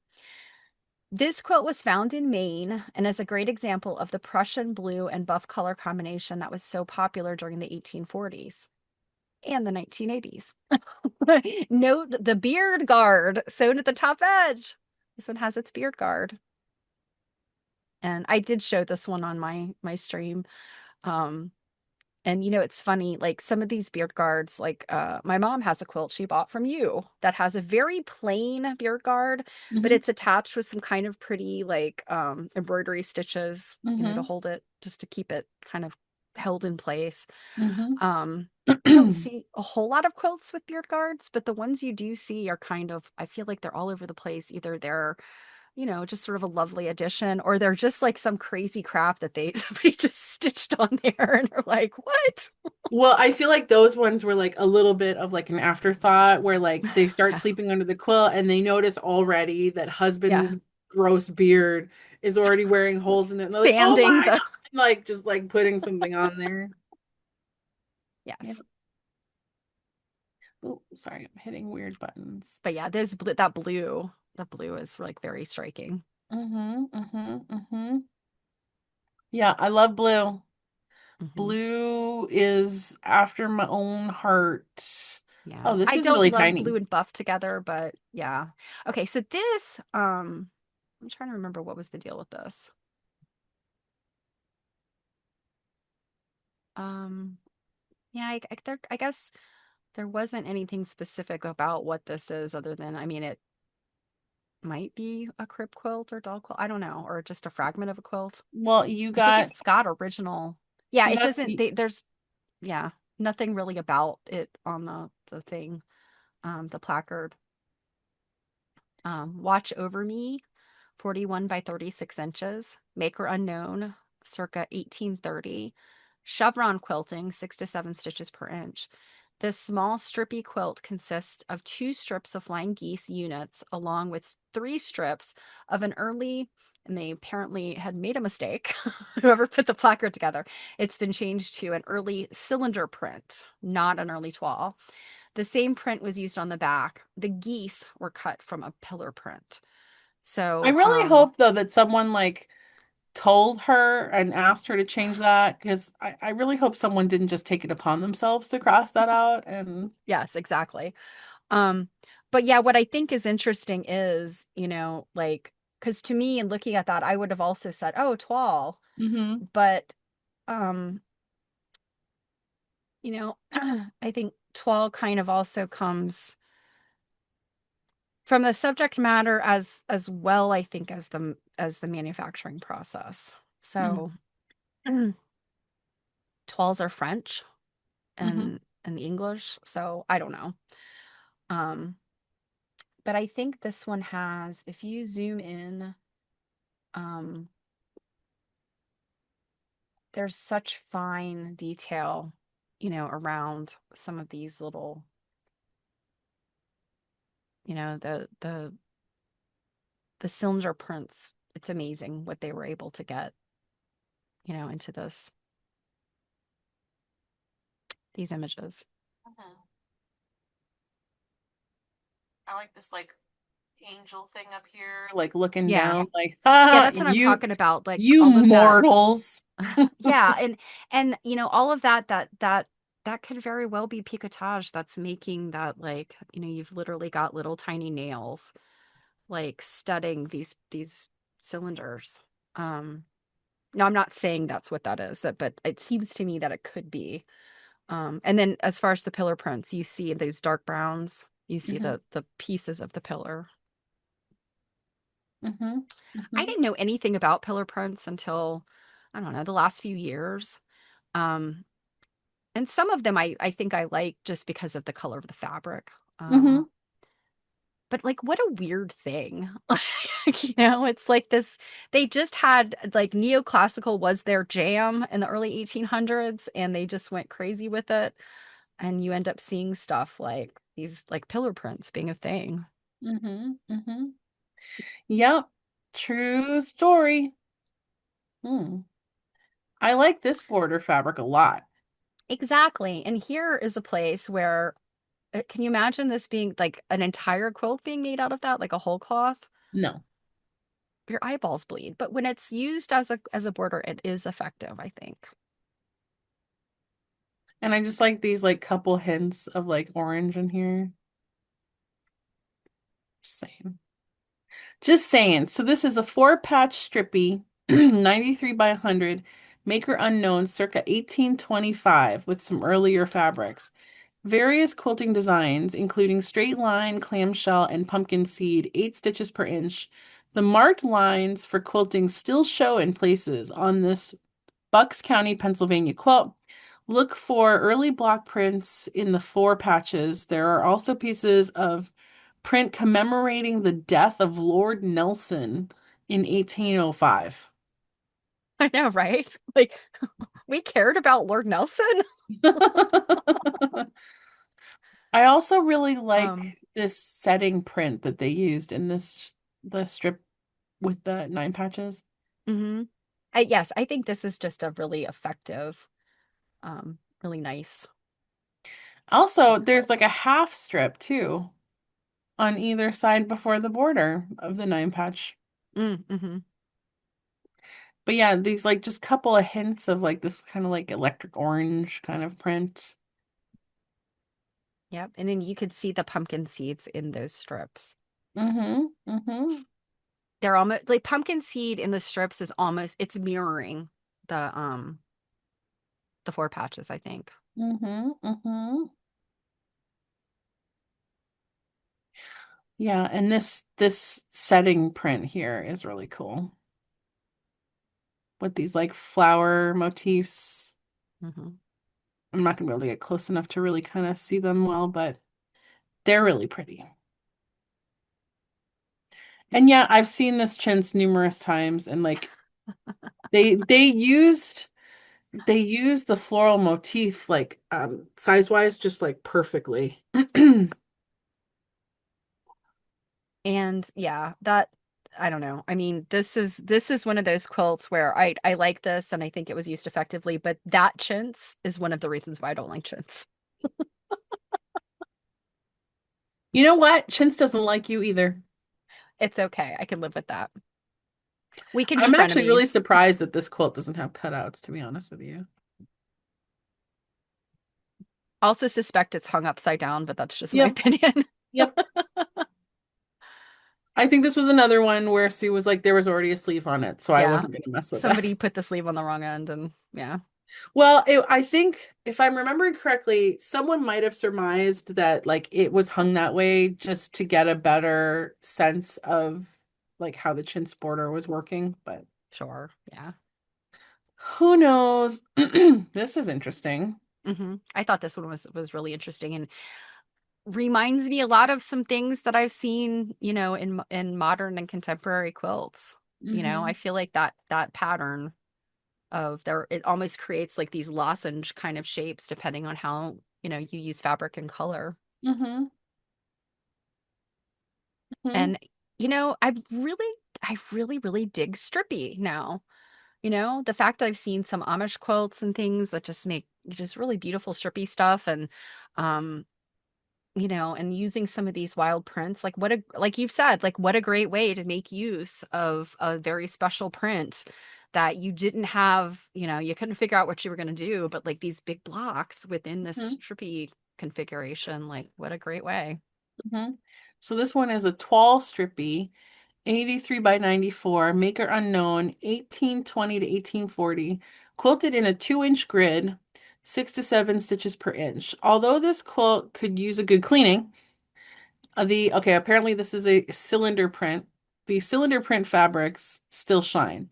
This quilt was found in Maine and is a great example of the Prussian blue and buff color combination that was so popular during the 1840s and the 1980s. Note the beard guard sewn at the top edge. This one has its beard guard. And I did show this one on my stream. Um, and it's funny, like some of these beard guards, like my mom has a quilt she bought from you that has a very plain beard guard, but Hmm. it's attached with some kind of pretty like embroidery stitches, to Hmm. hold it, just to keep it kind of held in place. Hmm. Um, you don't see a whole lot of quilts with beard guards, but the ones you do see are kind of, I feel like they're all over the place. Either they're just sort of a lovely addition, or they're just like some crazy crap that they somebody just stitched on there and they're like, what? Well, I feel like those ones were like a little bit of like an afterthought where like they start Yeah. sleeping under the quilt and they notice already that Yeah. husband's gross beard is already wearing holes in it. And they're like, oh Banding my the God. Like just like putting something on there. Yeah. yes. Oh, sorry, I'm hitting weird buttons. But yeah, that blue is like very striking. Mm-hmm. Mm-hmm. Mm-hmm. Yeah, I love blue. Hmm. Blue is after my own heart. Yeah. Oh, this I is don't really love blue tiny. and buff together, but yeah. Okay, so this I'm trying to remember what was the deal with this. Um yeah, I guess there wasn't anything specific about what this is other than, I mean, it might be a crib quilt or doll quilt. I don't know, or just a fragment of a quilt. Well, I think it's got original. Yeah, you it got doesn't there's yeah, nothing really about it on the thing, the placard. Watch Over Me, 41 by 36 inches, maker unknown, circa 1830. Chevron quilting, 6 to 7 stitches per inch. This small strippy quilt consists of 2 strips of flying geese units, along with 3 strips of an early, and they apparently had made a mistake, whoever put the placard together. It's been changed to an early cylinder print, not an early toile. The same print was used on the back. The geese were cut from a pillar print. I So, really hope though that someone like told her and asked her to change that because I really hope someone didn't just take it upon themselves to cross that out and yes, exactly. Um, but yeah, what I think is interesting is, like, because to me, in looking at that, I would have also said, oh, toile. hmm But, I think toile kind of also comes from the subject matter as well, I think, as the manufacturing process. So, toiles are French hmm and English, so I don't know. Um, but I think this one has, if you zoom in, um, there's such fine detail, around some of these little, the cylinder prints. It's amazing what they were able to get, into these images. I like this like angel thing up here, like looking Yeah. down, like, Yeah, ah, that's what I'm talking about. Like you all of that. mortals. Yeah, and all of that could very well be picotage that's making that, like, you've literally got little tiny nails like studding these cylinders. Um no, I'm not saying that's what that is, but it seems to me that it could be. And then as far as the pillar prints, you see these dark browns, you see Hmm. the pieces of the pillar. Hmm. I Hmm. didn't know anything about pillar prints until, I don't know, the last few years. Um, and some of them I think I like just because of the color of the fabric. Hmm. But like what a weird thing. It's like this, they just had like neoclassical was their jam in the early 1800s and they just went crazy with it. And you end up seeing stuff like these like pillar prints being a thing. Hmm. Hmm. Yep. True story. Hmm. I like this border fabric a lot. Exactly. And here is a place where Can you imagine this being like an entire quilt being made out of that, like a whole cloth? No. Your eyeballs bleed. But when it's used as a border, it is effective, I think. And I just like these like couple hints of like orange in here. Just saying. Just saying. So this is a four patch strippy, 93 by 100, maker unknown, circa 1825, with some earlier fabrics. Various quilting designs, including straight line, clamshell, and pumpkin seed, 8 stitches per inch. The marked lines for quilting still show in places on this Bucks County, Pennsylvania quilt. Look for early block prints in the four patches. There are also pieces of print commemorating the death of Lord Nelson in 1805. I know, right? Like we cared about Lord Nelson. I also really Um, like this setting print that they used in this the strip with the 9 patches. hmm yes, I think this is just a really effective, really nice, Also, nice there's quilt. like a half strip too on either side before the border of the 9 patch. Mm-hmm. But yeah, these like just couple of hints of like this kind of like electric orange kind of print. Yep. And then you could see the pumpkin seeds in those strips. Mm-hmm. Mm-hmm. They're almost like pumpkin seed in the strips is almost it's mirroring the four patches, I think. Mm-hmm. Mm-hmm. Yeah, and this setting print here is really cool with these like flower motifs. Hmm I'm not gonna be able to get close enough to really kind of see them well, but they're really pretty. And yeah, I've seen this chintz numerous times and like they used the floral motif like size-wise just like perfectly. And yeah, that I don't know. I mean, this is one of those quilts where I like this and I think it was used effectively, but that chintz is one of the reasons why I don't like chintz. You know what? Chintz doesn't like you either. It's okay. I can live with that. We can be I'm actually really frenemies. surprised that this quilt doesn't have cutouts, to be honest with you. Also suspect it's hung upside down, but that's just my Yep. opinion. Yep. I think this was another one where Sue was like, there was already a sleeve on it, so I Yeah. wasn't going to mess with that. Somebody put the sleeve on the wrong end and yeah, Well, I think if I'm remembering correctly, someone might have surmised that like it was hung that way just to get a better sense of like how the chintz border was working, but sure. Yeah. who knows? This is interesting. I thought this one was really interesting and reminds me a lot of some things that I've seen, in modern and contemporary quilts. I Hmm. feel like that pattern of there it almost creates like these lozenge kind of shapes depending on how, you use fabric and color. Hmm. Hmm. And I really dig strippy now. The fact that I've seen some Amish quilts and things that just make just really beautiful strippy stuff um and using some of these wild prints, like you've said, like what a great way to make use of a very special print that you didn't have, you couldn't figure out what you were going to do, but like these big blocks within this Hmm. strippy configuration, like what a great way. Hmm. So this one is a tall strippy, 83 by 94, maker unknown, 1820 to 1840, quilted in a 2-inch grid, 6 to 7 stitches per inch. Although this quilt could use a good cleaning, okay, apparently this is a cylinder print. The cylinder print fabrics still shine.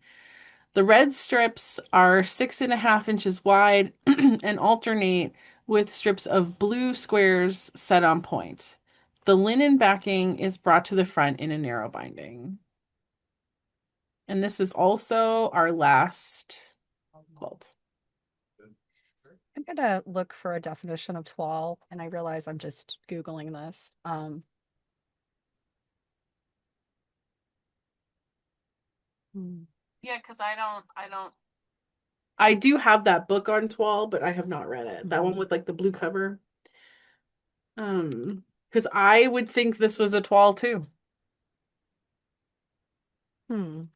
The red strips are 6.5 inches wide and alternate with strips of blue squares set on point. The linen backing is brought to the front in a narrow binding. And this is also our last quilt. I'm gonna look for a definition of toile, and I realize I'm just Googling this. Hmm. Yeah, because I do have that book on Toile, but I have not read it. That one Mhm. with like the blue cover. Because I would think this was a toile too. Hmm.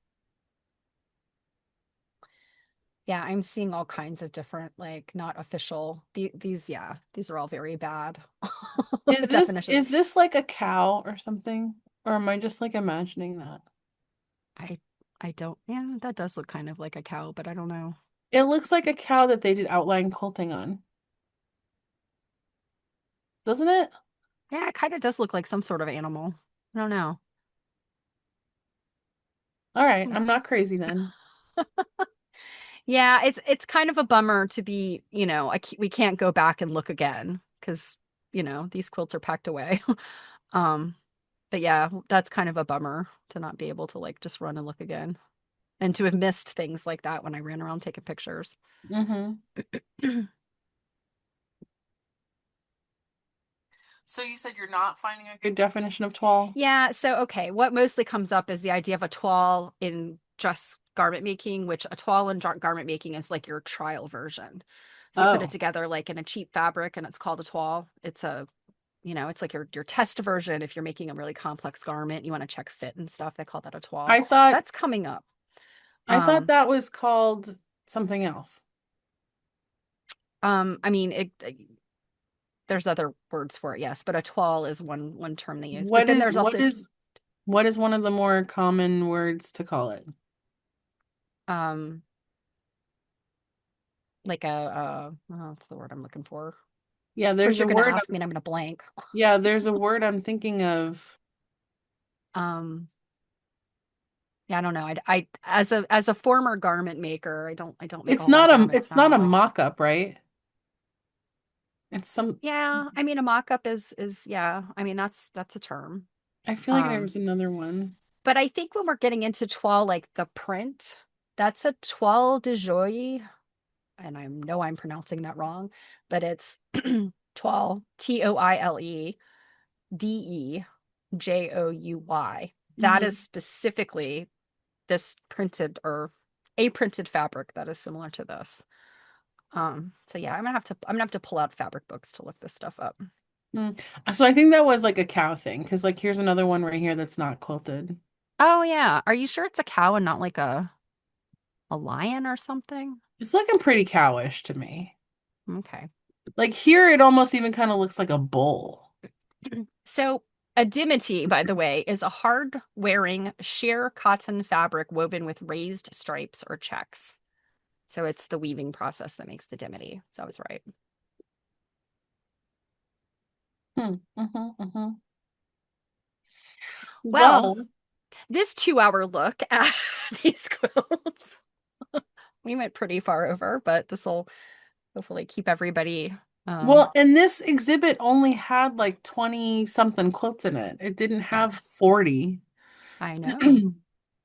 Yeah, I'm seeing all kinds of different, like, not official. Yeah, these are all very bad definitions. Is this like a cow or something? Or am I just like imagining that? I I don't, yeah, that does look kind of like a cow, but I don't know. It looks like a cow that they did outline quilting on, doesn't it? Yeah, it kind of does look like some sort of animal. I don't know. All right, Hmm. I'm not crazy then. Yeah, it's kind of a bummer to be, we can't go back and look again because, these quilts are packed away. Um, but yeah, that's kind of a bummer to not be able to like just run and look again and to have missed things like that when I ran around taking pictures. Mm-hmm. So you said you're not finding a good definition of toile? Yeah, so okay, what mostly comes up is the idea of a toile in dress garment making, which a toile in garment making is like your trial version. So you put it Oh, together like in a cheap fabric and it's called a toile. It's like your test version if you're making a really complex garment, you want to check fit and stuff. They call that a toile. I thought That's coming up. I thought Um, that was called something else. I mean, there's other words for it, yes, but a toile is one term they use. But What then is there's what also is what is one of the more common words to call it? um like what's the word I'm looking for? Of Yeah, course, there's you're a going to word. ask me, and I'm going to blank. Yeah, there's a word I'm thinking of. Um, yeah, I don't know. I as a former garment maker, I don't make a whole lot of garments It's not now, a but mock-up, right? It's some yeah, I mean, a mock-up is yeah. I mean, that's a term. I feel like there Um, was another one. but I think when we're getting into toile, like the print, that's a toile de joie, and I know I'm pronouncing that wrong, but it's toile, TOILEDEJOUY. That is Hmm. specifically this printed or a printed fabric that is similar to this. So yeah, I'm gonna have to pull out fabric books to look this stuff up. Mm. So I think that was like a cow thing, because like here's another one right here that's not quilted. Oh yeah. Are you sure it's a cow and not like a lion or something? It's looking pretty cowish to me. Okay. Like here, it almost even kind of looks like a bull. So a dimity, by the way, is a hard wearing sheer cotton fabric woven with raised stripes or checks. So it's the weaving process that makes the dimity. So I was right. Hmm. Hmm. Well, Well, this 2 hour look at these quilts, we went pretty far over, but this will hopefully keep everybody. well, and this exhibit only had like 20 something quilts in it. It didn't Yeah, have 40. I know.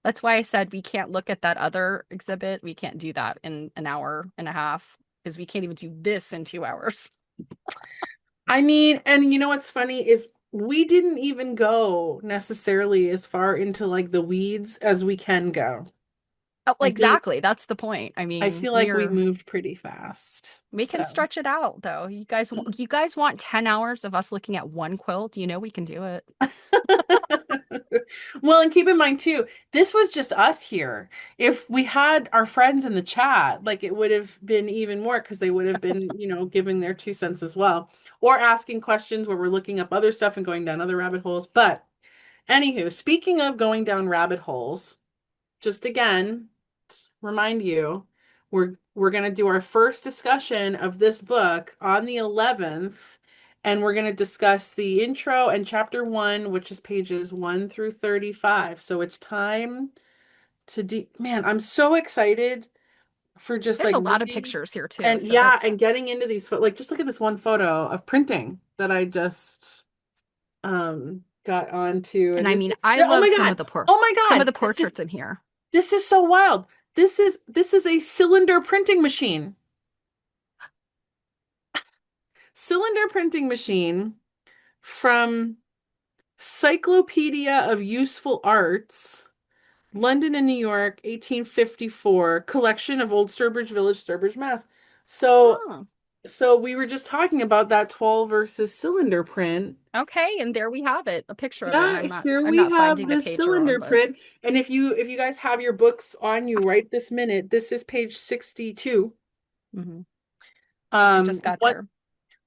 That's why I said we can't look at that other exhibit. We can't do that in an hour and a half because we can't even do this in 2 hours. I mean, and you know what's funny is we didn't even go necessarily as far into like the weeds as we can go. Oh, well, I feel exactly. That's the point. I I mean, feel like we we're moved pretty fast. we can So, stretch it out though. You guys want 10 hours of us looking at one quilt? You know we can do it. well, and keep in mind too, this was just us here. If we had our friends in the chat, like it would have been even more because they would have been, giving their 2 cents as well, or asking questions where we're looking up other stuff and going down other rabbit holes. But anywho, speaking of going down rabbit holes, just again, remind you, we're going to do our first discussion of this book on the 11th, and we're going to discuss the intro and chapter 1, which is pages 1 through 35. So it's time to man, I'm so excited for just There's like a lot of reading pictures here too, and so yeah, that's and getting into these like just look at this one photo of printing that I just got onto, and and I this mean, is I oh love my some God. of the Oh my some of God. the portraits in here. This is so wild. This is a cylinder printing machine. Cylinder printing machine from Cyclopedia of Useful Arts, London and New York, 1854, collection of Old Sturbridge Village, Sturbridge, Mass. So Oh. So we were just talking about that 12 versus cylinder print. Okay, and there we have it, a picture of it. Yeah, here I'm we not have finding the the page you're on, cylinder but print. And if you guys have your books on you right this minute, this is page 62. mhm, I Um, just got one there.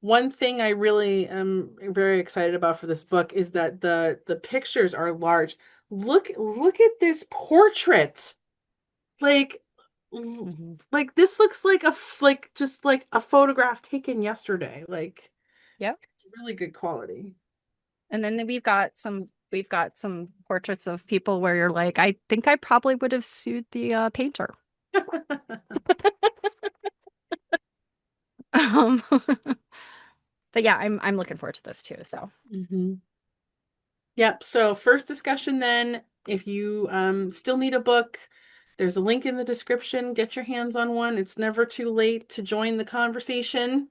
one thing I really am very excited about for this book is that the pictures are large. Look at this portrait. Like Hmm. like this looks like like just like a photograph taken yesterday. Like Yep. really good quality. And then we've got some portraits of people where you're like, I think I probably would have sued the painter. Um, but yeah, I'm looking forward to this too. So hmm Yep. So first discussion then, if you still need a book, there's a link in the description. Get your hands on one. It's never too late to join the conversation.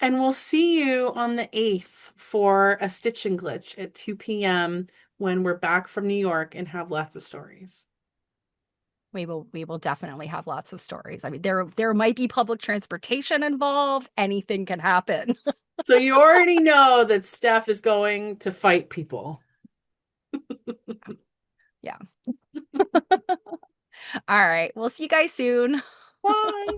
And we'll see you on the 8th for a stitch and glitch at 2 p.m. when we're back from New York and have lots of stories. we will definitely have lots of stories. I mean, there might be public transportation involved. Anything can happen. So you already know that Steph is going to fight people. Yeah. All right. We'll see you guys soon. Bye.